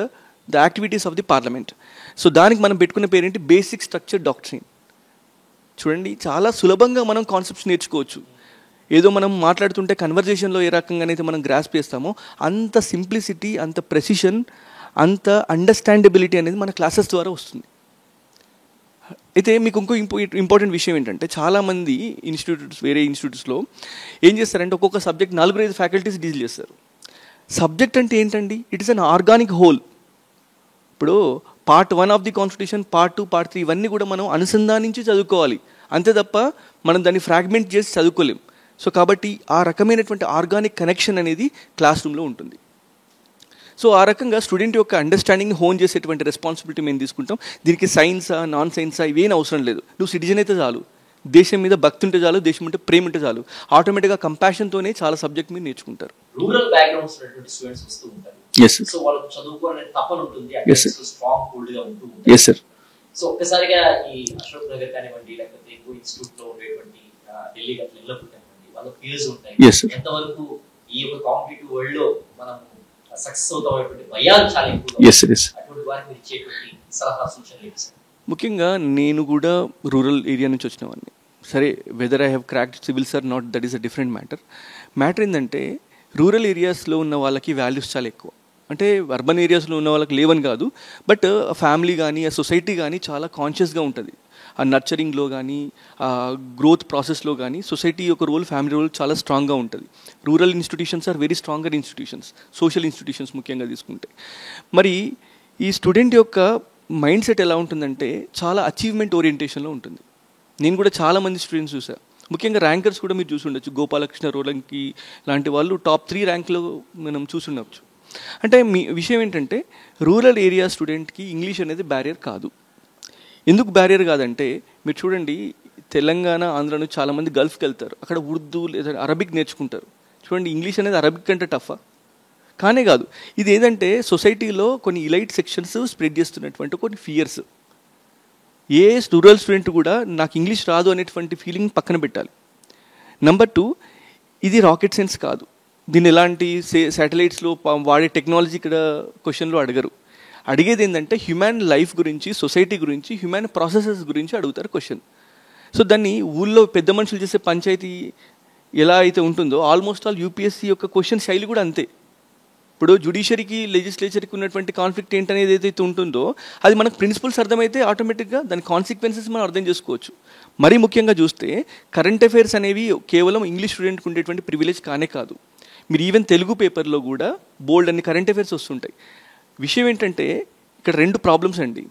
the activities of the parliament. So దానికి మనం పెట్టుకున్న పేరేంటి? Basic structure doctrine. చూడండి, చాలా సులభంగా మనం కాన్సెప్ట్స్ నేర్చుకోవచ్చు. ఏదో మనం మాట్లాడుతుంటే కన్వర్జేషన్లో ఏ రకంగానైతే మనం గ్రాస్ప్ చేస్తామో అంత సింప్లిసిటీ, అంత ప్రెసిషన్, అంత అండర్స్టాండబిలిటీ అనేది మన క్లాసెస్ ద్వారా వస్తుంది. అయితే మీకు ఇంకో ఇంపార్టెంట్ విషయం ఏంటంటే, చాలామంది వేరే ఇన్స్టిట్యూట్స్లో ఏం చేస్తారంటే ఒక్కొక్క సబ్జెక్ట్ 4-5 ఫ్యాకల్టీస్ డీల్ చేస్తారు. సబ్జెక్ట్ అంటే ఏంటండి? It is an organic whole. ఇప్పుడు part 1 of the constitution, part 2, part 3 ఇవన్నీ కూడా మనం అనుసంధానించి చదువుకోవాలి, అంతే తప్ప మనం దాన్ని ఫ్రాగ్మెంట్ చేసి చదువుకోలేం. సో కాబట్టి ఆ రకమైనటువంటి ఆర్గానిక్ కనెక్షన్ అనేది క్లాస్ రూమ్లో ఉంటుంది. సో ఆ రకంగా స్టూడెంట్ యొక్క అండర్స్టాండింగ్ హోన్ చేసేటువంటి రెస్పాన్సిబిలిటీ మేము తీసుకుంటాం. దీనికి సైన్సా నాన్ సైన్సా ఇవేం అవసరం లేదు. నువ్వు సిటిజన్ అయితే చాలు, దేశం మీద భక్తి ఉంటే చాలు, దేశం అంటే ప్రేమ ఉంటే చాలు, ఆటోమేటిక్గా కంపాషన్తోనే చాలా సబ్జెక్ట్ మీరు నేర్చుకుంటారు. రూరల్ బ్యాక్గ్రౌండ్స్ ఉన్నటువంటి స్టూడెంట్స్ వస్తూ ఉంటారు. సో వాళ్ళకి చదువుకోవాలనే తపన ఉంటుంది, స్ట్రాంగ్ హోల్డ్ గా ఉంటుంది. సో ఒక్కసారిగా ఈ అశోక్ నగర్ కానివ్వండి, లేకపోతే ఎక్కువ ఇన్స్టిట్యూట్ లో ఉండేటువంటి ఢిల్లీ అట్లా వెళ్ళకుండా వాళ్ళ ఫియర్స్ ఉంటాయి. ఎంతవరకు ఈ యొక్క కాంపిటేటివ్ వరల్డ్ లో మనం సక్సెస్ అవుతామనేటువంటి భయాలు చాలా ఎక్కువ. అటువంటి వారికి మీరు ఇచ్చేటువంటి సలహా సూచనలు ఏంటి? ముఖ్యంగా నేను కూడా రూరల్ ఏరియా నుంచి వచ్చిన వాడిని. సరే, whether I have cracked civils or not, that is a different matter ఏంటంటే రూరల్ ఏరియాస్లో ఉన్న వాళ్ళకి వాల్యూస్ చాలా ఎక్కువ. అంటే అర్బన్ ఏరియాస్లో ఉన్న వాళ్ళకి లేవని కాదు, బట్ ఫ్యామిలీ కానీ ఆ సొసైటీ కానీ చాలా కాన్షియస్గా ఉంటుంది. ఆ నర్చరింగ్లో కానీ ఆ గ్రోత్ ప్రాసెస్లో కానీ సొసైటీ యొక్క రోల్, ఫ్యామిలీ రోల్ చాలా స్ట్రాంగ్గా ఉంటుంది. Rural institutions are very stronger institutions, social institutions ముఖ్యంగా తీసుకుంటే. మరి ఈ స్టూడెంట్ యొక్క మైండ్ సెట్ ఎలా ఉంటుందంటే చాలా అచీవ్మెంట్ ఓరియంటేషన్లో ఉంటుంది. నేను కూడా చాలామంది స్టూడెంట్స్ చూసాను, ముఖ్యంగా ర్యాంకర్స్ కూడా మీరు చూసి ఉండొచ్చు. గోపాలకృష్ణ రోలంకి లాంటి వాళ్ళు టాప్ 3 ర్యాంక్లో మనం చూసి ఉండవచ్చు. అంటే మీ విషయం ఏంటంటే రూరల్ ఏరియా స్టూడెంట్కి ఇంగ్లీష్ అనేది బ్యారియర్ కాదు. ఎందుకు బ్యారియర్ కాదంటే మీరు చూడండి, తెలంగాణ, ఆంధ్ర నుంచి చాలామంది గల్ఫ్కి వెళ్తారు, అక్కడ ఉర్దూ లేదా అరబిక్ నేర్చుకుంటారు. చూడండి, ఇంగ్లీష్ అనేది అరబిక్ కంటే టఫా? కానే కాదు. ఇది ఏదంటే సొసైటీలో కొన్ని ఇలైట్ సెక్షన్స్ స్ప్రెడ్ చేస్తున్నటువంటి కొన్ని ఫియర్స్. ఏ రూరల్ స్టూడెంట్ కూడా నాకు ఇంగ్లీష్ రాదు అనేటువంటి ఫీలింగ్ పక్కన పెట్టాలి. నెంబర్ 2, ఇది రాకెట్ సైన్స్ కాదు. దీన్ని ఎలాంటి శాటిలైట్స్లో వాడే టెక్నాలజీ ఇక్కడ క్వశ్చన్లో అడగరు. అడిగేది ఏంటంటే హ్యూమన్ లైఫ్ గురించి, సొసైటీ గురించి, హ్యూమన్ ప్రాసెసెస్ గురించి అడుగుతారు క్వశ్చన్. సో దాన్ని ఊళ్ళో పెద్ద మనుషులు చేసే పంచాయతీ ఎలా అయితే ఉంటుందో ఆల్మోస్ట్ ఆల్ యూపీఎస్సీ యొక్క క్వశ్చన్ శైలి కూడా అంతే. ఇప్పుడు జ్యుడిషియరీకి లెజిస్లేచర్కి ఉన్నటువంటి కాన్ఫ్లిక్ట్ ఏంటనేది ఏదైతే ఉంటుందో అది మనకు ప్రిన్సిపల్స్ అర్థమైతే ఆటోమేటిక్గా దాని కాన్సిక్వెన్సెస్ మనం అర్థం చేసుకోవచ్చు. మరీ ముఖ్యంగా చూస్తే కరెంట్ అఫైర్స్ అనేవి కేవలం ఇంగ్లీష్ స్టూడెంట్కి ఉండేటువంటి ప్రివిలేజ్ కానే కాదు. మీరు ఈవెన్ తెలుగు పేపర్లో కూడా బోల్డ్ అన్ని కరెంట్ అఫైర్స్ వస్తుంటాయి. విషయం ఏంటంటే ఇక్కడ 2 ప్రాబ్లమ్స్ అండి.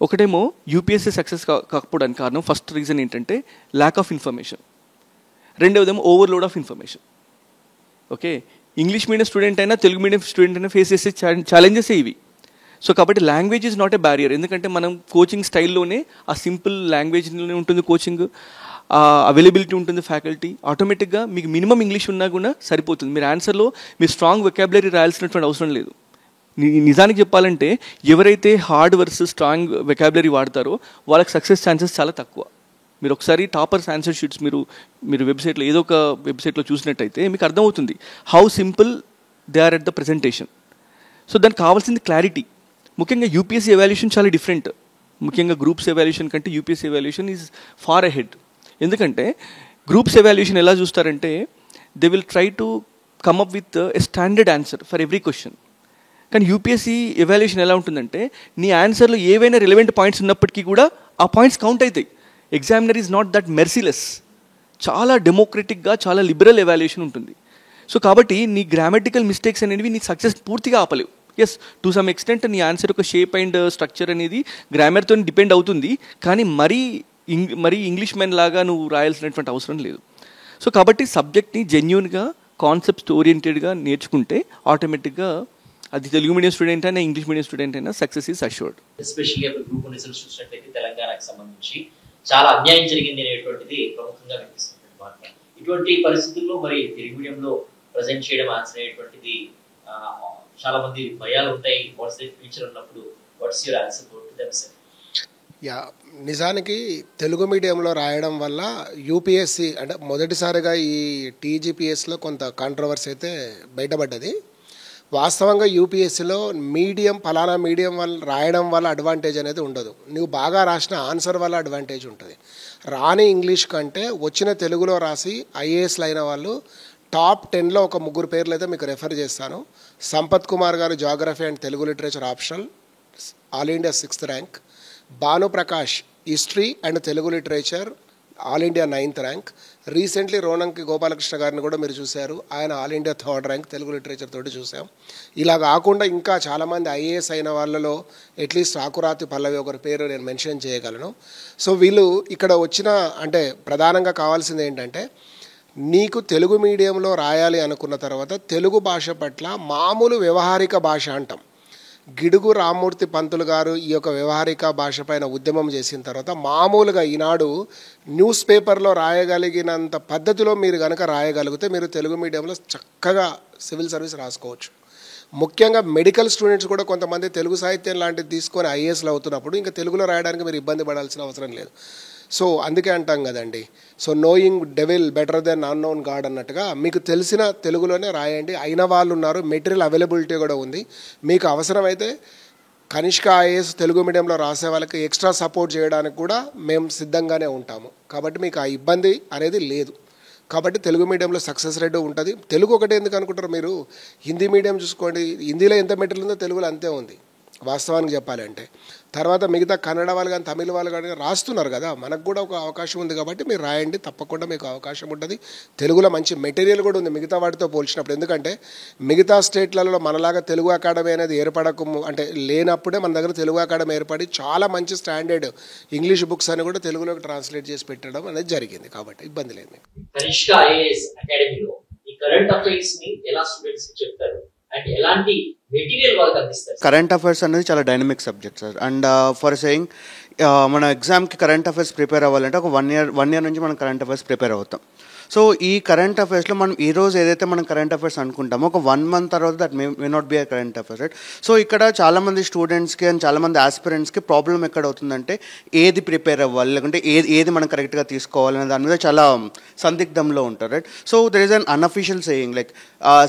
ఒకటేమో యూపీఎస్సీ సక్సెస్ కాకపోవడానికి కారణం, ఫస్ట్ రీజన్ ఏంటంటే ల్యాక్ ఆఫ్ ఇన్ఫర్మేషన్. రెండవదేమో overload of information. Okay, English medium student అయినా తెలుగు మీడియం స్టూడెంట్ అయినా ఫేస్ చేసే ఛాలెంజెస్ ఇవి. సో కాబట్టి language is not a barrier. ఎందుకంటే మనం కోచింగ్ స్టైల్లోనే ఆ సింపుల్ లాంగ్వేజ్లోనే ఉంటుంది కోచింగ్. అవైలబిలిటీ ఉంటుంది ఫ్యాకల్టీ, ఆటోమేటిక్గా మీకు మినిమం ఇంగ్లీష్ ఉన్నా కూడా సరిపోతుంది. మీరు ఆన్సర్లో మీరు స్ట్రాంగ్ వెకాబులరీ రాయాల్సినటువంటి అవసరం లేదు. నిజానికి చెప్పాలంటే ఎవరైతే హార్డ్ వర్సెస్ స్ట్రాంగ్ వెకాబులరీ వాడతారో వాళ్ళకి సక్సెస్ ఛాన్సెస్ చాలా తక్కువ. మీరు ఒకసారి టాపర్స్ ఆన్సర్ షీట్స్ మీరు వెబ్సైట్లో ఏదో ఒక వెబ్సైట్లో చూసినట్టయితే మీకు అర్థమవుతుంది how simple they are at the presentation. So దానికి కావాల్సింది క్లారిటీ. ముఖ్యంగా యూపీఎస్సీ ఎవాల్యుయేషన్ చాలా డిఫరెంట్. ముఖ్యంగా గ్రూప్స్ ఎవాల్యుయేషన్ కంటే UPSC evaluation is far ahead. ఎందుకంటే గ్రూప్స్ ఎవాల్యుయేషన్ ఎలా చూస్తారంటే they will try to come up with a standard answer for every question. కానీ యూపీఎస్సీ ఎవాల్యుయేషన్ ఎలా ఉంటుందంటే నీ ఆన్సర్లో ఏవైనా రిలవెంట్ పాయింట్స్ ఉన్నప్పటికీ కూడా ఆ పాయింట్స్ కౌంట్ అవుతాయి. Examiner is not that merciless. చాలా డెమోక్రటిక్గా చాలా లిబరల్ ఎవాల్యుయేషన్ ఉంటుంది. సో కాబట్టి నీ గ్రామటికల్ మిస్టేక్స్ అనేవి నీ సక్సెస్ పూర్తిగా ఆపలేవు. ఎస్, టు సమ్ ఎక్స్టెంట్ నీ ఆన్సర్ యొక్క షేప్ అండ్ స్ట్రక్చర్ అనేది గ్రామర్తో డిపెండ్ అవుతుంది. కానీ మరీ ఇంగ్లీష్ మెన్ లాగా నువ్వు రాయాల్సినటువంటి అవసరం లేదు. సో కాబట్టి సబ్జెక్ట్ని జెన్యూన్గా కాన్సెప్ట్స్ ఓరియంటెడ్గా నేర్చుకుంటే ఆటోమేటిక్గా అది తెలుగు మీడియం స్టూడెంట్ అయినా ఇంగ్లీష్ మీడియం స్టూడెంట్ అయినా success is assured. Especially group results చూసినట్లయితే తెలంగాణకు సంబంధించి చాలా అన్యాయం జరిగింది అనేటువంటిది ప్రముఖంగా వినిపిస్తుంది మాట. ఇటువంటి పరిస్థితుల్లో మరి తెలుగు మీడియంలో ప్రజెంట్ చేయడం ఆన్సర్ అయ్యేటువంటిది చాలా మంది భయాలు ఉంటాయి. వాట్స్ ద ఫ్యూచర్ ఉన్నప్పుడు watts your answer to them self? నిజానికి తెలుగు మీడియంలో రాయడం వల్ల యూపీఎస్సీ అంటే మొదటిసారిగా ఈ టీజీపీఎస్లో కొంత కాంట్రవర్సీ అయితే బయటపడ్డది. వాస్తవంగా యూపీఎస్సీలో ఫలానా మీడియం వల్ల రాయడం వల్ల అడ్వాంటేజ్ అనేది ఉండదు. నువ్వు బాగా రాసిన ఆన్సర్ వల్ల అడ్వాంటేజ్ ఉంటుంది. రాని ఇంగ్లీష్ కంటే వచ్చిన తెలుగులో రాసి ఐఏఎస్లు అయిన వాళ్ళు టాప్ 10లో ఒక 3 పేర్లు అయితే మీకు రెఫర్ చేస్తాను. సంపత్ కుమార్ గారు geography and Telugu literature optional, all India 6th rank. Bhanuprakash history and Telugu literature, all India 9th rank. Recently Ronanki Gopalakrishna గారిని కూడా మీరు చూశారు, ఆయన all India 3rd rank Telugu literature తోటి చూసాం. ఇలా కాకుండా ఇంకా చాలామంది ఐఏఎస్ అయిన వాళ్ళలో అట్లీస్ట్ ఆకురాతి పల్లవి ఒకరి పేరు నేను మెన్షన్ చేయగలను. సో వీళ్ళు ఇక్కడ వచ్చిన అంటే ప్రధానంగా కావాల్సింది ఏంటంటే నీకు తెలుగు మీడియంలో రాయాలి అనుకున్న తర్వాత తెలుగు భాష పట్ల మామూలు వ్యవహారిక భాష అంటాం. గిడుగు రామ్మూర్తి పంతులు గారు ఈ యొక్క వ్యవహారిక భాష పైన ఉద్యమం చేసిన తర్వాత మామూలుగా ఈనాడు న్యూస్ పేపర్లో రాయగలిగినంత పద్ధతిలో మీరు కనుక రాయగలిగితే మీరు తెలుగు మీడియంలో చక్కగా సివిల్ సర్వీస్ రాసుకోవచ్చు. ముఖ్యంగా మెడికల్ స్టూడెంట్స్ కూడా కొంతమంది తెలుగు సాహిత్యం లాంటిది తీసుకొని ఐఏఎస్లు అవుతున్నప్పుడు ఇంకా తెలుగులో రాయడానికి మీరు ఇబ్బంది పడాల్సిన అవసరం లేదు. సో అందుకే అంటాం కదండి, so knowing devil better than unknown god అన్నట్టుగా మీకు తెలిసిన తెలుగులోనే రాయండి. అయిన వాళ్ళు ఉన్నారు, మెటీరియల్ అవైలబిలిటీ కూడా ఉంది. మీకు అవసరమైతే కనిష్క ఐఏఎస్ తెలుగు మీడియంలో రాసే వాళ్ళకి ఎక్స్ట్రా సపోర్ట్ చేయడానికి కూడా మేము సిద్ధంగానే ఉంటాము. కాబట్టి మీకు ఆ ఇబ్బంది అనేది లేదు. కాబట్టి తెలుగు మీడియంలో సక్సెస్ రేట్ ఉంటుంది. తెలుగు ఒకటే ఎందుకు అనుకుంటారు మీరు, హిందీ మీడియం చూసుకోండి, హిందీలో ఎంత మెటీరియల్ ఉందో తెలుగులో అంతే ఉంది వాస్తవానికి చెప్పాలంటే. తర్వాత మిగతా కన్నడ వాళ్ళు కానీ తమిళ వాళ్ళు కానీ రాస్తున్నారు కదా, మనకు కూడా ఒక అవకాశం ఉంది. కాబట్టి మీరు రాయండి, తప్పకుండా మీకు అవకాశం ఉంటుంది. తెలుగులో మంచి మెటీరియల్ కూడా ఉంది మిగతా వాటితో పోల్చినప్పుడు. ఎందుకంటే మిగతా స్టేట్లలో మనలాగా తెలుగు అకాడమీ అనేది అంటే లేనప్పుడే మన దగ్గర తెలుగు అకాడమీ ఏర్పడి చాలా మంచి స్టాండర్డ్ ఇంగ్లీష్ బుక్స్ అని కూడా తెలుగులోకి ట్రాన్స్లేట్ చేసి పెట్టడం అనేది జరిగింది. కాబట్టి ఇబ్బంది లేదు. కనిష్క ఐఏఎస్ అకాడమీలో ఈ కరెంట్ అఫైర్స్ ని ఎలా స్టూడెంట్స్ చెప్తారు అండ్ ఎలాంటి మెటీరియల్ వాళ్ళకి అందిస్తారు? కరెంట్ అఫైర్స్ అనేది చాలా dynamic subject sir. And for saying మన ఎగ్జామ్కి కరెంట్ అఫైర్స్ ప్రిపేర్ అవ్వాలంటే ఒక వన్ ఇయర్ నుంచి మనం కరెంట్ అఫైర్స్ ప్రిపేర్ అవుతాం. సో ఈ కరెంట్ అఫైర్స్లో మనం ఈరోజు ఏదైతే మనం కరెంట్ అఫైర్స్ అనుకుంటామో ఒక 1 month తర్వాత that may not be a current affairs, right? So ఇక్కడ చాలామంది స్టూడెంట్స్కి అండ్ చాలామంది ఆస్పిరెంట్స్కి ప్రాబ్లం ఎక్కడ అవుతుందంటే ఏది ప్రిపేర్ అవ్వాలి, లేకుంటే ఏది మనం కరెక్ట్గా తీసుకోవాలనే దాని మీద చాలా సందిగ్ధంలో ఉంటారు, right? So there is an unofficial saying like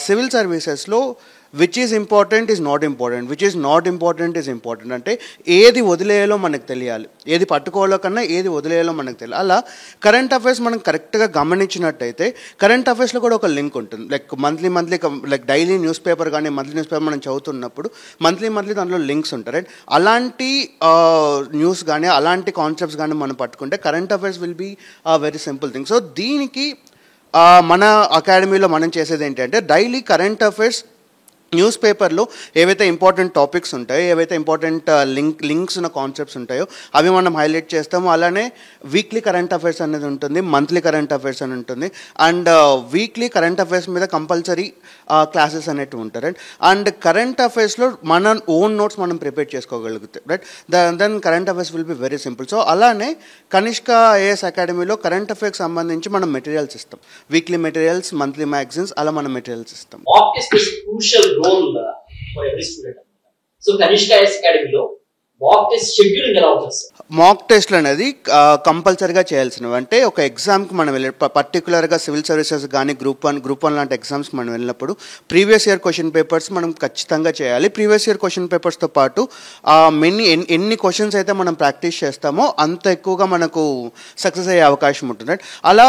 civil సర్వీసెస్లో which is important is not important, which is not important is important. అంటే ఏది వదిలేయాలో మనకు తెలియాలి, ఏది పట్టుకోవాలో కన్నా ఏది వదిలేయాలో మనకు తెలియాలి. అలా కరెంట్ అఫైర్స్ మనం కరెక్ట్గా గమనించినట్టయితే కరెంట్ అఫైర్స్లో కూడా ఒక లింక్ ఉంటుంది. Like monthly like daily news paper కానీ మంత్లీ న్యూస్ పేపర్ మనం చదువుతున్నప్పుడు మంత్లీ దాంట్లో లింక్స్ ఉంటాయి, రైట్? అలాంటి న్యూస్ కానీ అలాంటి కాన్సెప్ట్స్ కానీ మనం పట్టుకుంటే current affairs will be a very simple thing. So దీనికి మన అకాడమీలో మనం చేసేది ఏంటంటే డైలీ కరెంట్ అఫైర్స్ న్యూస్ పేపర్లో ఏవైతే ఇంపార్టెంట్ టాపిక్స్ ఉంటాయో, ఏవైతే ఇంపార్టెంట్ లింక్స్ ఉన్న కాన్సెప్ట్స్ ఉంటాయో అవి మనం హైలైట్ చేస్తాము. అలానే వీక్లీ కరెంట్ అఫైర్స్ అనేది ఉంటుంది, మంత్లీ కరెంట్ అఫైర్స్ అని ఉంటుంది. అండ్ వీక్లీ కరెంట్ అఫైర్స్ మీద కంపల్సరీ క్లాసెస్ అనేటివి ఉంటాయి, రైట్. అండ్ కరెంట్ అఫైర్స్లో మన ఓన్ నోట్స్ మనం ప్రిపేర్ చేసుకోగలుగుతాం, right. Then current affairs will be very simple. So అలానే కనిష్క ఐఏఎస్ అకాడమీలో కరెంట్ అఫైర్స్ సంబంధించి మనం మెటీరియల్స్ ఇస్తాం, వీక్లీ మెటీరియల్స్, మంత్లీ మ్యాగజైన్స్, అలా మనం మెటీరియల్స్ ఇస్తాం. Mock test is crucial role for every student. So Kanishka IAS Academy లో mock test scheduling ఎలా ఉంటుంది సార్? మాక్ టెస్ట్లు అనేది కంపల్సరీగా చేయాల్సినవి. అంటే ఒక ఎగ్జామ్కి మనం వెళ్ళే పర్టికులర్గా సివిల్ సర్వీసెస్ కానీ గ్రూప్ వన్ లాంటి ఎగ్జామ్స్కి మనం వెళ్ళినప్పుడు ప్రీవియస్ ఇయర్ క్వశ్చన్ పేపర్స్ మనం ఖచ్చితంగా చేయాలి. ప్రీవియస్ ఇయర్ క్వశ్చన్ పేపర్స్తో పాటు ఎన్ని క్వశ్చన్స్ అయితే మనం ప్రాక్టీస్ చేస్తామో అంత ఎక్కువగా మనకు సక్సెస్ అయ్యే అవకాశం ఉంటుంది. అలా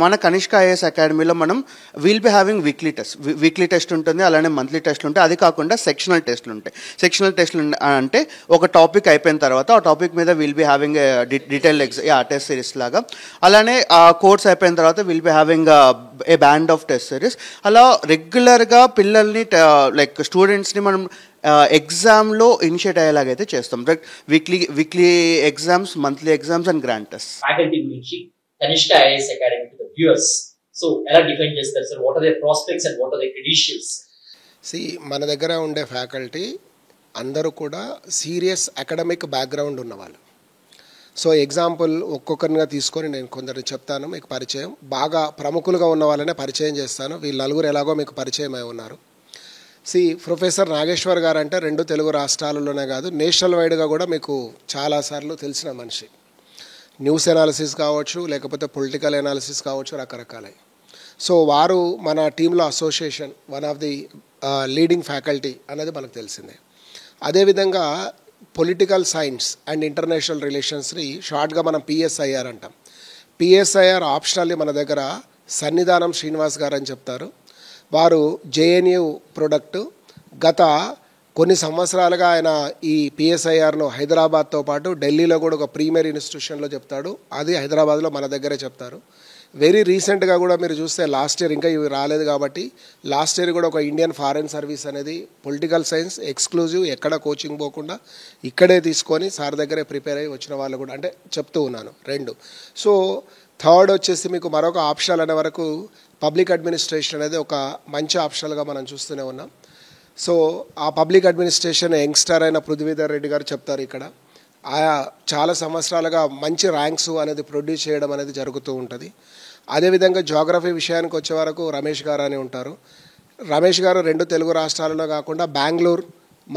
మన కనిష్క ఐఏఎస్ అకాడమీలో మనం will be having weekly test ఉంటుంది, అలానే మంత్లీ టెస్ట్లు ఉంటాయి. అది కాకుండా సెక్షనల్ టెస్ట్లు ఉంటాయి. సెక్షనల్ టెస్ట్లు అంటే ఒక టాపిక్ అయిపోయిన తర్వాత ఆ టాపిక్ మీద will be having detail test series లాగా. అలానే ఆ కోర్స్ అయిపోయిన తర్వాత will be having a band of test series. అలా రెగ్యులర్గా పిల్లల్ని లైక్ స్టూడెంట్స్ని మనం ఎగ్జామ్లో ఇనిషియేట్ అయ్యేలాగైతే చేస్తాం, right. Weekly exams, monthly exams and grand test. Faculty గురించి Kanishka IAS academy to the viewers, so ఎలా డిఫైన్ చేస్తారు sir? What are the prospects and what are the credentials? మన దగ్గర ఉండే ఫ్యాకల్టీ అందరూ కూడా సీరియస్ అకాడమిక్ బ్యాక్గ్రౌండ్ ఉన్నవాళ్ళు. సో ఎగ్జాంపుల్ ఒక్కొక్కరిగా తీసుకొని నేను కొందరిని చెప్తాను, మీకు పరిచయం బాగా ప్రముఖులుగా ఉన్న వాళ్ళనే పరిచయం చేస్తాను. వీళ్ళు నలుగురు ఎలాగో మీకు పరిచయం అయి ఉన్నారు. ప్రొఫెసర్ నాగేశ్వర్ గారు అంటే 2 తెలుగు రాష్ట్రాలలోనే కాదు నేషనల్ వైడ్గా కూడా మీకు చాలాసార్లు తెలిసిన మనిషి. న్యూస్ ఎనాలిసిస్ కావచ్చు, లేకపోతే పొలిటికల్ ఎనాలిసిస్ కావచ్చు, రకరకాలై. సో వారు మన టీంలో association one of the leading faculty అనేది మనకు తెలిసిందే. అదేవిధంగా పొలిటికల్ సైన్స్ అండ్ ఇంటర్నేషనల్ రిలేషన్స్ని షార్ట్గా మనం పిఎస్ఐఆర్ అంటాం. పిఎస్ఐఆర్ ఆప్షనల్లీ మన దగ్గర సన్నిధానం శ్రీనివాస్ గారు అని చెప్తారు. వారు జేఎన్యూ ప్రొడక్ట్. గత కొన్ని సంవత్సరాలుగా ఆయన ఈ పిఎస్ఐఆర్ను హైదరాబాద్తో పాటు ఢిల్లీలో కూడా ఒక ప్రీమియర్ ఇన్స్టిట్యూషన్లో చెప్తాడు. అది హైదరాబాద్లో మన దగ్గరే చెప్తారు. వెరీ రీసెంట్గా కూడా మీరు చూస్తే లాస్ట్ ఇయర్, ఇంకా ఇవి రాలేదు కాబట్టి లాస్ట్ ఇయర్ కూడా ఒక ఇండియన్ ఫారెన్ సర్వీస్ అనేది పొలిటికల్ సైన్స్ ఎక్స్క్లూజివ్, ఎక్కడ కోచింగ్ పోకుండా ఇక్కడే తీసుకొని సార్ దగ్గరే ప్రిపేర్ అయ్యి వచ్చిన వాళ్ళు కూడా అంటే చెప్తూ ఉన్నాను 2. సో థర్డ్ వచ్చేసి మీకు మరొక ఆప్షనల్ అనే వరకు పబ్లిక్ అడ్మినిస్ట్రేషన్ అనేది ఒక మంచి ఆప్షనల్గా మనం చూస్తూనే ఉన్నాం. సో ఆ పబ్లిక్ అడ్మినిస్ట్రేషన్ యంగ్స్టర్ అయిన పృథ్వీధర్ రెడ్డి గారు చెప్తారు ఇక్కడ. ఆయా చాలా సంవత్సరాలుగా మంచి ర్యాంక్స్ అనేది ప్రొడ్యూస్ చేయడం అనేది జరుగుతూ ఉంటుంది. అదేవిధంగా జాగ్రఫీ విషయానికి వచ్చే వరకు రమేష్ గారు అని ఉంటారు. రమేష్ గారు 2 తెలుగు రాష్ట్రాలలో కాకుండా బెంగళూరు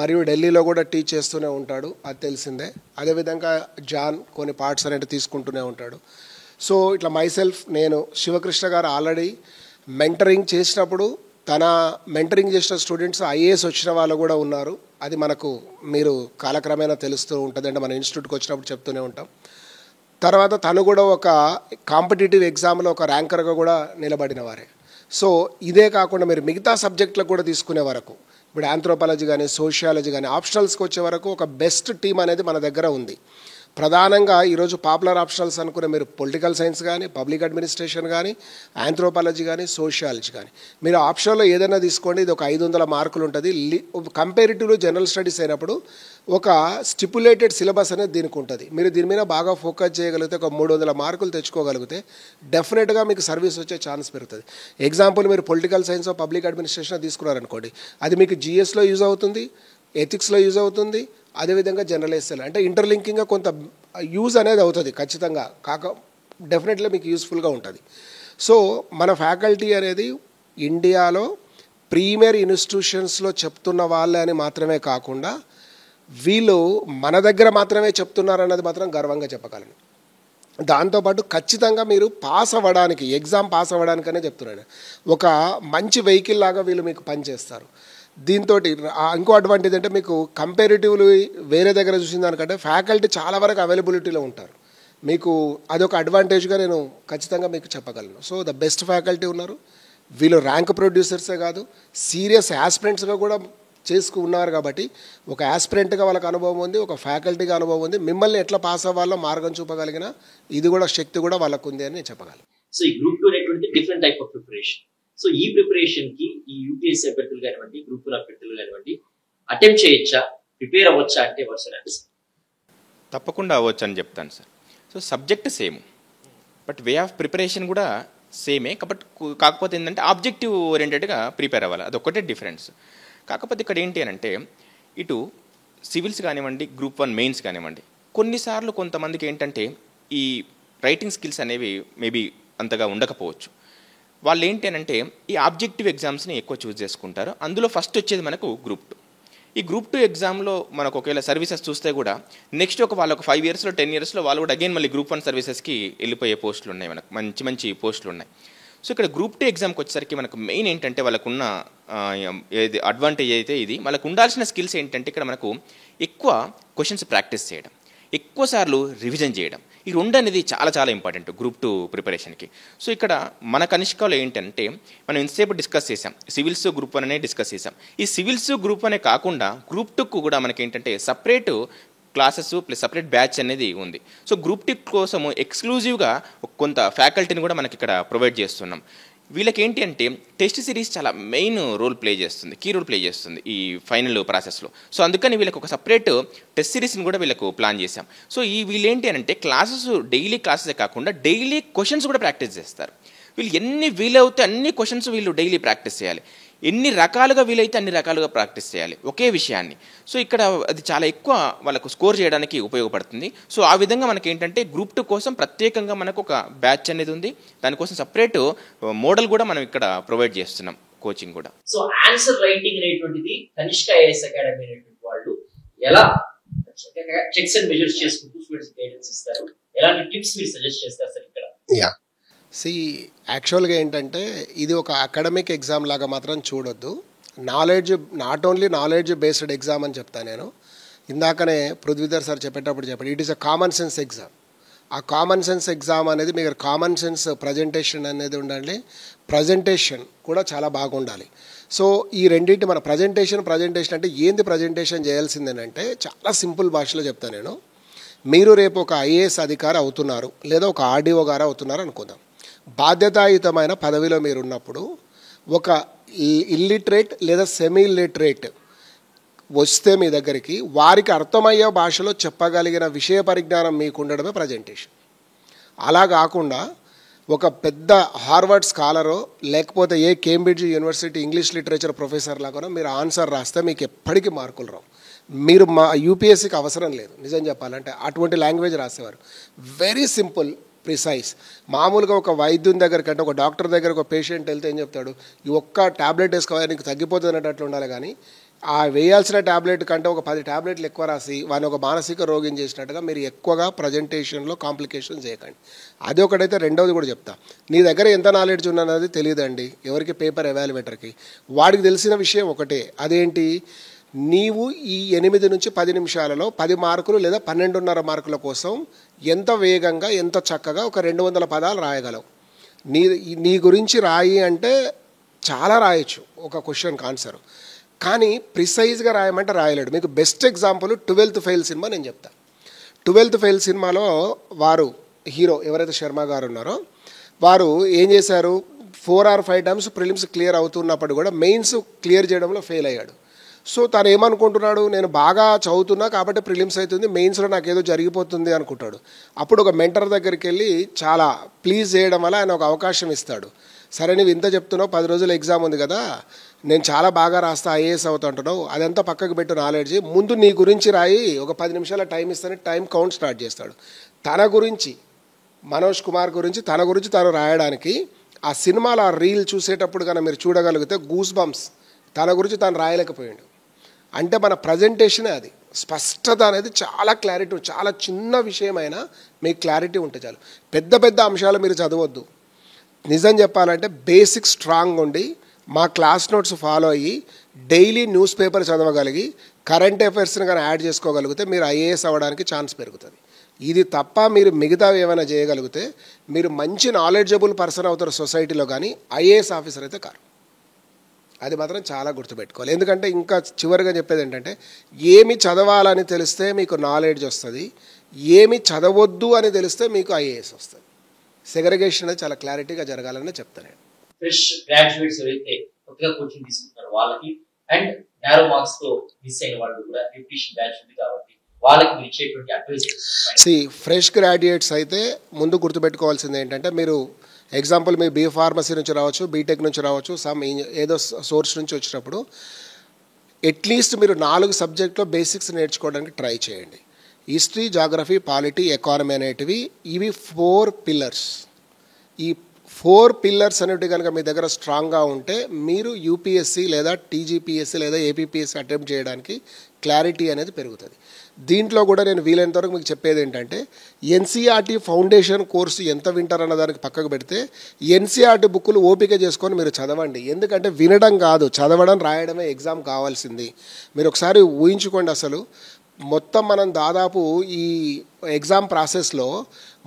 మరియు ఢిల్లీలో కూడా టీచ్ చేస్తూనే ఉంటాడు, అది తెలిసిందే. అదేవిధంగా జాన్ కొన్ని పార్ట్స్ అనేవి తీసుకుంటూనే ఉంటాడు. సో ఇట్లా మైసెల్ఫ్, నేను, శివకృష్ణ గారు ఆల్రెడీ మెంటరింగ్ చేసినప్పుడు తన మెంటరింగ్ చేసిన స్టూడెంట్స్ ఐఏఎస్ వచ్చిన వాళ్ళు కూడా ఉన్నారు. అది మనకు మీరు కాలక్రమేణా తెలుస్తూ ఉంటుంది, అంటే మన ఇన్స్టిట్యూట్కి వచ్చినప్పుడు చెప్తూనే ఉంటాం. తర్వాత తను కూడా ఒక కాంపిటేటివ్ ఎగ్జామ్లో ఒక ర్యాంకర్గా కూడా నిలబడిన వారే. సో ఇదే కాకుండా మీరు మిగతా సబ్జెక్టులకు కూడా తీసుకునే వరకు, ఇప్పుడు ఆంథ్రోపాలజీ కానీ సోషియాలజీ కానీ ఆప్షనల్స్కి వచ్చే వరకు ఒక బెస్ట్ టీం అనేది మన దగ్గర ఉంది. ప్రధానంగా ఈరోజు పాపులర్ ఆప్షనల్స్ అనుకునే మీరు పొలిటికల్ సైన్స్ కానీ, పబ్లిక్ అడ్మినిస్ట్రేషన్ కానీ, ఆంథ్రోపాలజీ కానీ, సోషియాలజీ కానీ మీరు ఆప్షన్లో ఏదైనా తీసుకోండి, ఇది ఒక 500 మార్కులు ఉంటుంది. కంపారిటివ్లీ జనరల్ స్టడీస్ అయినప్పుడు ఒక స్టిపులేటెడ్ సిలబస్ అనేది దీనికి ఉంటుంది. మీరు దీని మీద బాగా ఫోకస్ చేయగలిగితే ఒక 300 మార్కులు తెచ్చుకోగలిగితే డెఫినెట్గా మీకు సర్వీస్ వచ్చే ఛాన్స్ పెరుగుతుంది. ఎగ్జాంపుల్ మీరు పొలిటికల్ సైన్స్ పబ్లిక్ అడ్మినిస్ట్రేషన్ తీసుకున్నారనుకోండి, అది మీకు జిఎస్లో యూజ్ అవుతుంది, ఎథిక్స్లో యూజ్ అవుతుంది, అదేవిధంగా జనరల్ ఎస్ఎల్ అంటే ఇంటర్లింకింగ్గా కొంత యూజ్ అనేది అవుతుంది ఖచ్చితంగా, డెఫినెట్లీ మీకు యూస్ఫుల్గా ఉంటుంది. సో మన ఫ్యాకల్టీ అనేది ఇండియాలో ప్రీమియర్ ఇన్స్టిట్యూషన్స్లో చెప్తున్న వాళ్ళే అని మాత్రమే కాకుండా వీళ్ళు మన దగ్గర మాత్రమే చెప్తున్నారు అన్నది మాత్రం గర్వంగా చెప్పగలను. దాంతోపాటు ఖచ్చితంగా మీరు పాస్ అవ్వడానికి, ఎగ్జామ్ పాస్ అవ్వడానికనే చెప్తున్నాను, ఒక మంచి వెహికల్ లాగా వీళ్ళు మీకు పనిచేస్తారు. దీంతో ఇంకో అడ్వాంటేజ్ అంటే మీకు కంపారిటివ్లీ వేరే దగ్గర చూసిన దానికంటే ఫ్యాకల్టీ చాలా వరకు అవైలబిలిటీలో ఉంటారు. మీకు అదొక అడ్వాంటేజ్గా నేను ఖచ్చితంగా మీకు చెప్పగలను. సో ద బెస్ట్ ఫ్యాకల్టీ ఉన్నారు. వీళ్ళు ర్యాంక్ ప్రొడ్యూసర్సే కాదు, సీరియస్ యాస్పిరెంట్స్గా కూడా ఉన్నారు. కాబట్టి ఒక యాస్పిరెంట్గా వాళ్ళకి అనుభవం ఉంది, ఒక ఫ్యాకల్టీగా అనుభవం ఉంది. మిమ్మల్ని ఎట్లా పాస్ అవ్వాలో మార్గం చూపగలిగిన ఇది కూడా శక్తి కూడా వాళ్ళకు ఉంది అని నేను చెప్పగలను. సో ఈ గ్రూప్ 2 అనేటువంటి different type of preparation. So ఈ ప్రిపరేషన్ కి ఈ యూపీఎస్సీ అభ్యర్థులు కానివ్వండి, గ్రూప్ 1 అభ్యర్థులు కానివ్వండి అటెంప్ట్ చేయొచ్చా, ప్రిపేర్ అవ్వచ్చా అంటే వర్షాలు తప్పకుండా అవ్వచ్చు అని చెప్తాను sir. So subject same, but way of preparation కూడా సేమే. కాకపోతే ఏంటంటే ఆబ్జెక్టివ్ ఓరియంటెడ్గా ప్రిపేర్ అవ్వాలి, అదొక్కటే డిఫరెన్స్. కాకపోతే ఇక్కడ ఏంటి అని అంటే ఇటు సివిల్స్ కానివ్వండి, గ్రూప్ 1 మెయిన్స్ కానివ్వండి, కొన్నిసార్లు కొంతమందికి ఏంటంటే ఈ రైటింగ్ స్కిల్స్ అనేవి మేబీ అంతగా ఉండకపోవచ్చు. వాళ్ళు ఏంటి అని అంటే ఈ ఆబ్జెక్టివ్ ఎగ్జామ్స్ని ఎక్కువ చూస్ చేసుకుంటారు. అందులో ఫస్ట్ వచ్చేది మనకు గ్రూప్ 2. ఈ గ్రూప్ 2 ఎగ్జామ్లో మనకు ఒకవేళ సర్వీసెస్ చూస్తే కూడా నెక్స్ట్ వాళ్ళకు 5 ఇయర్స్లో 10 ఇయర్స్లో వాళ్ళు కూడా అగైన్ మళ్ళీ గ్రూప్ 1 సర్వీసెస్కి వెళ్ళిపోయే పోస్టులు ఉన్నాయి, మనకు మంచి మంచి పోస్టులు ఉన్నాయి. సో ఇక్కడ గ్రూప్ 2 ఎగ్జామ్కి వచ్చేసరికి మనకు మెయిన్ ఏంటంటే వాళ్ళకున్న ఏది అడ్వాంటేజ్ అయితే ఇది, వాళ్ళకు ఉండాల్సిన స్కిల్స్ ఏంటంటే ఇక్కడ మనకు ఎక్కువ క్వశ్చన్స్ ప్రాక్టీస్ చేయడం, ఎక్కువసార్లు రివిజన్ చేయడం, ఈ రెండు అనేది చాలా చాలా ఇంపార్టెంట్ గ్రూప్ 2 ప్రిపరేషన్కి. సో ఇక్కడ మన కనిష్కలో ఏంటంటే మనం ఇంతసేపు డిస్కస్ చేసాం, సివిల్స్ గ్రూప్ 1 అనే డిస్కస్ చేసాం. ఈ సివిల్స్ గ్రూప్ 1 కాకుండా గ్రూప్ 2కు కూడా మనకి ఏంటంటే separate classes plus separate batch అనేది ఉంది. సో గ్రూప్ 2 కోసము ఎక్స్క్లూజివ్గా కొంత ఫ్యాకల్టీని కూడా మనకి ఇక్కడ ప్రొవైడ్ చేస్తున్నాం. వీళ్ళకి ఏంటి అంటే టెస్ట్ సిరీస్ చాలా మెయిన్ రోల్ ప్లే చేస్తుంది, కీ రోల్ ప్లే చేస్తుంది ఈ ఫైనల్ ప్రాసెస్లో. సో అందుకని వీళ్ళకి ఒక సపరేట్ టెస్ట్ సిరీస్ని కూడా వీళ్ళకు ప్లాన్ చేశాం. సో వీళ్ళు ఏంటి అంటే క్లాసెస్ డైలీ క్లాసెసే కాకుండా డైలీ క్వశ్చన్స్ కూడా ప్రాక్టీస్ చేస్తారు. వీళ్ళు ఎన్ని వీలవుతే అన్ని క్వశ్చన్స్ వీళ్ళు డైలీ ప్రాక్టీస్ చేయాలి, ఎన్ని రకాలుగా వీలైతే అన్ని రకాలుగా ప్రాక్టీస్ చేయాలి ఒకే విషయాన్ని. సో ఇక్కడ అది చాలా ఎక్కువ వాళ్ళకు స్కోర్ చేయడానికి ఉపయోగపడుతుంది. సో ఆ విధంగా మనకి ఏంటంటే గ్రూప్ 2 కోసం ప్రత్యేకంగా మనకు ఒక బ్యాచ్ అనేది ఉంది, దానికోసం సపరేట్ మోడల్ కూడా మనం ఇక్కడ ప్రొవైడ్ చేస్తున్నాం, కోచింగ్ కూడా. సో ఆన్సర్ రైటింగ్ అనేటువంటిది కనిష్క ఐఏఎస్ అకాడమీ అనేటువంటి వాళ్ళు ఎలా చెక్స్ అండ్ మెజర్స్ చేసుకుంటూ స్టూడెంట్స్ గైడెన్స్ ఇస్తారు, ఎలాంటి టిప్స్ మీరు సజెస్ట్ చేస్తారు సార్ ఇక్కడ? యాక్చువల్గా ఏంటంటే ఇది ఒక అకాడమిక్ ఎగ్జామ్ లాగా మాత్రం చూడొద్దు. Not only knowledge based exam అని చెప్తాను నేను. ఇందాకనే పృథ్వీధర్ సార్ చెప్పేటప్పుడు it is a common sense exam. ఆ కామన్ సెన్స్ ఎగ్జామ్ అనేది మీరు కామన్ సెన్స్ ప్రజెంటేషన్ అనేది ఉండాలి, ప్రజెంటేషన్ కూడా చాలా బాగుండాలి. సో ఈ రెండింటి మన ప్రజెంటేషన్ అంటే ఏంది ప్రజెంటేషన్ చేయాల్సిందేనంటే చాలా సింపుల్ భాషలో చెప్తాను నేను. మీరు రేపు ఒక ఐఏఎస్ అధికారి అవుతున్నారు లేదా ఒక ఆర్డీఓ గారు అవుతున్నారు అనుకుందాం. బాధ్యతాయుతమైన పదవిలో మీరు ఉన్నప్పుడు ఒక ఇల్లిటరేట్ లేదా సెమీ ఇల్లిటరేట్ వస్తే మీ దగ్గరికి వారికి అర్థమయ్యే భాషలో చెప్పగలిగిన విషయ పరిజ్ఞానం మీకు ఉండడమే ప్రజెంటేషన్. అలా కాకుండా ఒక పెద్ద హార్వర్డ్ స్కాలరో లేకపోతే ఏ Cambridge university English literature professor లాగానో మీరు ఆన్సర్ రాస్తే మీకు ఎప్పటికీ మార్కులు రావు. మీరు మా యూపీఎస్సీకి అవసరం లేదు నిజం చెప్పాలంటే అటువంటి లాంగ్వేజ్ రాసేవారు. Very simple, precise. మామూలుగా ఒక వైద్యుని దగ్గరికి అంటే ఒక డాక్టర్ దగ్గర ఒక పేషెంట్ వెళ్తే ఏం చెప్తాడు, ఈ ఒక్క ట్యాబ్లెట్ వేసుకోవాలి నీకు తగ్గిపోతుంది అనేటట్లు ఉండాలి. కానీ ఆ వేయాల్సిన ట్యాబ్లెట్ కంటే ఒక 10 ట్యాబ్లెట్లు ఎక్కువ రాసి వాని ఒక మానసిక రోగిని చేసినట్టుగా మీరు ఎక్కువగా ప్రజెంటేషన్లో కాంప్లికేషన్ చేయకండి. అది ఒకటైతే. రెండవది కూడా చెప్తా, నీ దగ్గర ఎంత నాలెడ్జ్ ఉన్నది తెలియదండి ఎవరికి, పేపర్ ఎవాల్యుయేటర్కి. వాడికి తెలిసిన విషయం ఒకటే, అదేంటి, నీవు ఈ 8 నుంచి 10 నిమిషాలలో 10 మార్కులు లేదా 12.5 మార్కుల కోసం ఎంత వేగంగా ఎంత చక్కగా ఒక 200 పదాలు రాయగలవు. నీ గురించి రాయి అంటే చాలా రాయొచ్చు ఒక క్వశ్చన్కి ఆన్సర్, కానీ ప్రిసైజ్గా రాయమంటే రాయలేడు. మీకు best example 12th fail cinema నేను చెప్తా. 12th ఫెయిల్ సినిమాలో వారు హీరో ఎవరైతే శర్మ గారు ఉన్నారో వారు ఏం చేశారు, 4 or 5 టైమ్స్ ప్రిలిమ్స్ క్లియర్ అవుతున్నప్పుడు కూడా మెయిన్స్ క్లియర్ చేయడంలో ఫెయిల్ అయ్యాడు. సో తను ఏమనుకుంటున్నాడు, నేను బాగా చదువుతున్నా కాబట్టి ప్రిలిమ్స్ అవుతుంది, మెయిన్స్లో నాకు ఏదో జరిగిపోతుంది అనుకుంటాడు. అప్పుడు ఒక మెంటర్ దగ్గరికి వెళ్ళి చాలా ప్లీజ్ చేయడం వల్ల ఆయన ఒక అవకాశం ఇస్తాడు. సరే నువ్వు ఇంత చెప్తున్నావు, 10 రోజులు ఎగ్జామ్ ఉంది కదా, నేను చాలా బాగా రాస్తా ఐఏఎస్ అవుతుంటున్నావు, అదంతా పక్కకు పెట్టు నాలెడ్జ్, ముందు నీ గురించి రాయి, ఒక 10 నిమిషాల టైం ఇస్తాను, టైం కౌంట్ స్టార్ట్ చేస్తాడు. తన గురించి, మనోజ్ కుమార్ గురించి తను రాయడానికి ఆ సినిమాలో ఆ రీల్ చూసేటప్పుడు కన్నా మీరు చూడగలిగితే గూస్ బంప్స్, తన గురించి తాను రాయలేకపోయాడు. అంటే మన ప్రజెంటేషనే అది. స్పష్టత అనేది చాలా క్లారిటీ, చాలా చిన్న విషయమైనా మీకు క్లారిటీ ఉంటే చాలు. పెద్ద పెద్ద అంశాలు మీరు చదవద్దు. నిజం చెప్పాలంటే బేసిక్ స్ట్రాంగ్ ఉండి మా క్లాస్ నోట్స్ ఫాలో అయ్యి డైలీ న్యూస్ పేపర్ చదవగలిగి కరెంట్ అఫైర్స్ని కానీ యాడ్ చేసుకోగలిగితే మీరు ఐఏఎస్ అవ్వడానికి ఛాన్స్ పెరుగుతుంది. ఇది తప్ప మీరు మిగతా ఏమైనా చేయగలిగితే మీరు మంచి నాలెడ్జబుల్ పర్సన్ అవుతారు సొసైటీలో, కానీ ఐఏఎస్ ఆఫీసర్ అయితే కారు. అది మాత్రం చాలా గుర్తుపెట్టుకోవాలి. ఎందుకంటే ఇంకా చివరిగా చెప్పేది ఏంటంటే, ఏమి చదవాలని తెలిస్తే మీకు నాలెడ్జ్ వస్తుంది, ఏమి చదవద్దు అని తెలిస్తే మీకు ఐఏఎస్ వస్తుంది. సెగ్రిగేషన్ అనేది చాలా క్లారిటీగా జరగాలని చెప్తాను. ఫ్రెష్ గ్రాడ్యుయేట్స్ ఎవరైతే కొత్తగా కోచింగ్ తీసుకుంటున్నారో వాళ్ళకి, అండ్ నారో మార్క్స్ తో మిస్ అయిన వాళ్ళు కూడా రిపిటేషన్ బ్యాచ్ ఉంది కాబట్టి వాళ్ళకి మీరు ఇచ్చేటువంటి అడ్వైస్. ఫ్రెష్ గ్రాడ్యుయేట్స్ అయితే ముందు గుర్తుపెట్టుకోవాల్సింది ఏంటంటే, మీరు ఎగ్జాంపుల్ మీ బీ ఫార్మసీ నుంచి రావచ్చు, బీటెక్ నుంచి రావచ్చు, ఏదో సోర్స్ నుంచి వచ్చినప్పుడు అట్లీస్ట్ మీరు 4 సబ్జెక్టులో బేసిక్స్ నేర్చుకోవడానికి ట్రై చేయండి. హిస్టరీ, జాగ్రఫీ, పాలిటీ, ఎకానమీ అనేటివి ఇవి 4 పిల్లర్స్. ఈ 4 పిల్లర్స్ అనేవి కనుక మీ దగ్గర స్ట్రాంగ్గా ఉంటే మీరు యూపీఎస్సీ లేదా టీజీపీఎస్సీ లేదా ఏపీపీఎస్సీ అటెంప్ట్ చేయడానికి క్లారిటీ అనేది పెరుగుతుంది. దీంట్లో కూడా నేను వీలైనంత వరకు మీకు చెప్పేది ఏంటంటే, ఎన్సీఆర్టీ ఫౌండేషన్ కోర్సు ఎంత వింటారన్న దానికి పక్కకు పెడితే ఎన్సీఆర్టీ బుక్కులు ఓపిక చేసుకొని మీరు చదవండి. ఎందుకంటే వినడం కాదు, చదవడం రాయడమే ఎగ్జామ్ కావాల్సింది. మీరు ఒకసారి ఊహించుకోండి, అసలు మొత్తం మనం దాదాపు ఈ ఎగ్జామ్ ప్రాసెస్లో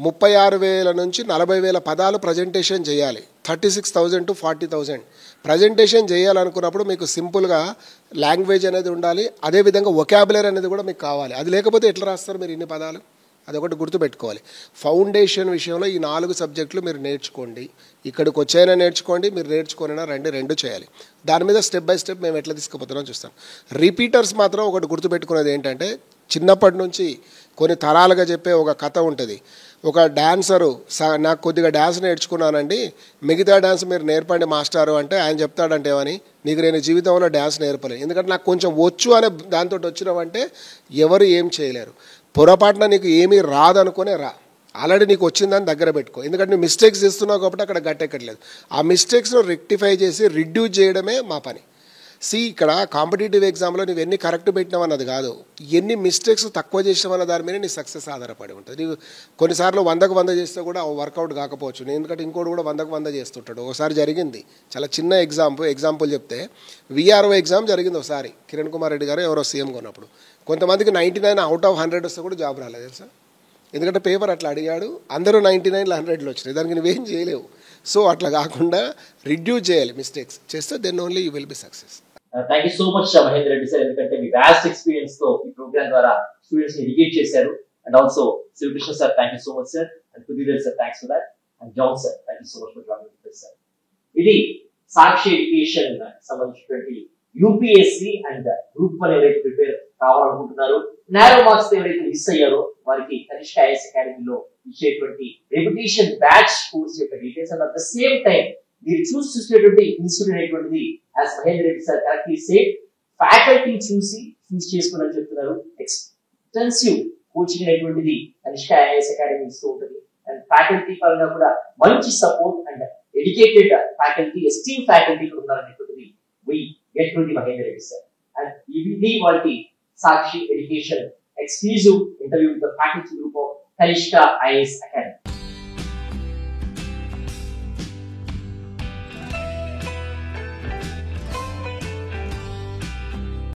36,000 నుంచి 40,000 పదాలు ప్రజెంటేషన్ చేయాలి. 36,000 to 40,000 ప్రజెంటేషన్ చేయాలనుకున్నప్పుడు మీకు సింపుల్గా లాంగ్వేజ్ అనేది ఉండాలి, అదేవిధంగా వొకాబులరీ అనేది కూడా మీకు కావాలి. అది లేకపోతే ఎట్లా రాస్తారు మీరు ఇన్ని పదాలు? అదొకటి గుర్తుపెట్టుకోవాలి. ఫౌండేషన్ విషయంలో ఈ 4 సబ్జెక్టులు మీరు నేర్చుకోండి. ఇక్కడికి వచ్చైనా నేర్చుకోండి, మీరు నేర్చుకోనైనా రెండు చేయాలి. దాని మీద స్టెప్ బై స్టెప్ మేము ఎట్లా తీసుకుపోతున్నామో చూస్తాం. రిపీటర్స్ మాత్రం ఒకటి గుర్తుపెట్టుకునేది ఏంటంటే, చిన్నప్పటి నుంచి కొన్ని తరాలుగా చెప్పే ఒక కథ ఉంటుంది. ఒక డాన్సరు నాకు కొద్దిగా డ్యాన్స్ నేర్చుకున్నానండి, మిగతా డ్యాన్స్ మీరు నేర్పండి మాస్టారు అంటే ఆయన చెప్తాడంటే ఏమని, నీకు నేను జీవితంలో డ్యాన్స్ నేర్పలేదు, ఎందుకంటే నాకు కొంచెం వచ్చు అనే దాంతో వచ్చినావంటే ఎవరు ఏం చేయలేరు. పొరపాటున నీకు ఏమీ రాదనుకునే రా, ఆల్రెడీ నీకు వచ్చిందని దగ్గర పెట్టుకో. ఎందుకంటే నువ్వు మిస్టేక్స్ చేస్తున్నావు కాబట్టి అక్కడ గట్టెక్కట్లేదు. ఆ మిస్టేక్స్ను రెక్టిఫై చేసి రిడ్యూస్ చేయడమే మా పని. ఇక్కడ కాంపిటేటివ్ ఎగ్జామ్లో నువ్వు ఎన్ని కరెక్ట్ పెట్టినావన్నది కాదు, ఎన్ని మిస్టేక్స్ తక్కువ చేసినావన్న దాని మీద నీ సక్సెస్ ఆధారపడి ఉంటుంది. నీవు కొన్నిసార్లు 100కు 100 చేస్తే కూడా వర్కౌట్ కాకపోవచ్చు. ఎందుకంటే ఇంకోటి కూడా 100కు 100 చేస్తుంటాడు. ఒకసారి జరిగింది, చాలా చిన్న ఎగ్జాంపుల్ చెప్తే, విఆర్ఓ ఎగ్జామ్ జరిగింది ఒకసారి. కిరణ్ కుమార్ రెడ్డి గారు ఎవరో సీఎంగా ఉన్నప్పుడు కొంతమందికి 99 అవుట్ ఆఫ్ 100 వస్తే కూడా జాబ్ రాలేదు తెలుసా. ఎందుకంటే పేపర్ అట్లా అడిగాడు, అందరూ 99లో 100లో వచ్చినాయి, దానికి నువ్వేం చేయలేవు. సో అట్లా కాకుండా రిడ్యూస్ చేయాలి, మిస్టేక్స్ చేస్తే then only you will be success. Thank you so much Mahender Reddy sir, ఎందుకంటే మీ వ్యాస్ట్ ఎక్స్పీరియన్స్ తో ఈ ప్రోగ్రామ్ ద్వారా స్టూడెంట్స్ ని ఎడ్యుకేట్ చేశారు. And also Shivakrishna sir, thank you so much sir. And కుదిరేల్ sir, thanks for that. And John sir, thank you so much for joining sir. ఇది Sakshi education సంబంధించినటువంటి యూపీఎస్సీ అండ్ గ్రూప్ 1 ఎవరైతే prepare కావాలనుకుంటున్నారో, నారో మార్క్స్ ఎవరైతే miss అయ్యారో వారికి Kanishka IAS అకాడమీలో ఇచ్చేటువంటి రెప్యుటేషన్ బ్యాచ్ కోర్స్ యొక్క details and at the same time మీరు చూసేటువంటి ఇన్స్టిట్యూట్ అనేటువంటిది as Mahender Reddy sir correctly said faculty చూస్ చేసుకోవాలని చెప్తున్నారు. ఎక్స్టెన్సివ్ కోచింగ్ అనేటువంటిది కనిష్క ఐఎస్ అకాడమీ ఇస్తూ ఉంటుంది. అండ్ ఫ్యాకల్టీ పరంగా కూడా మంచి support and educated faculty, esteem faculty ఇక్కడ ఉన్నారనేటువంటిది we get to the Mahender Reddy sir. And ఇది వాటి Sakshi education exclusive interview with the faculty group of Kanishka IAS Academy.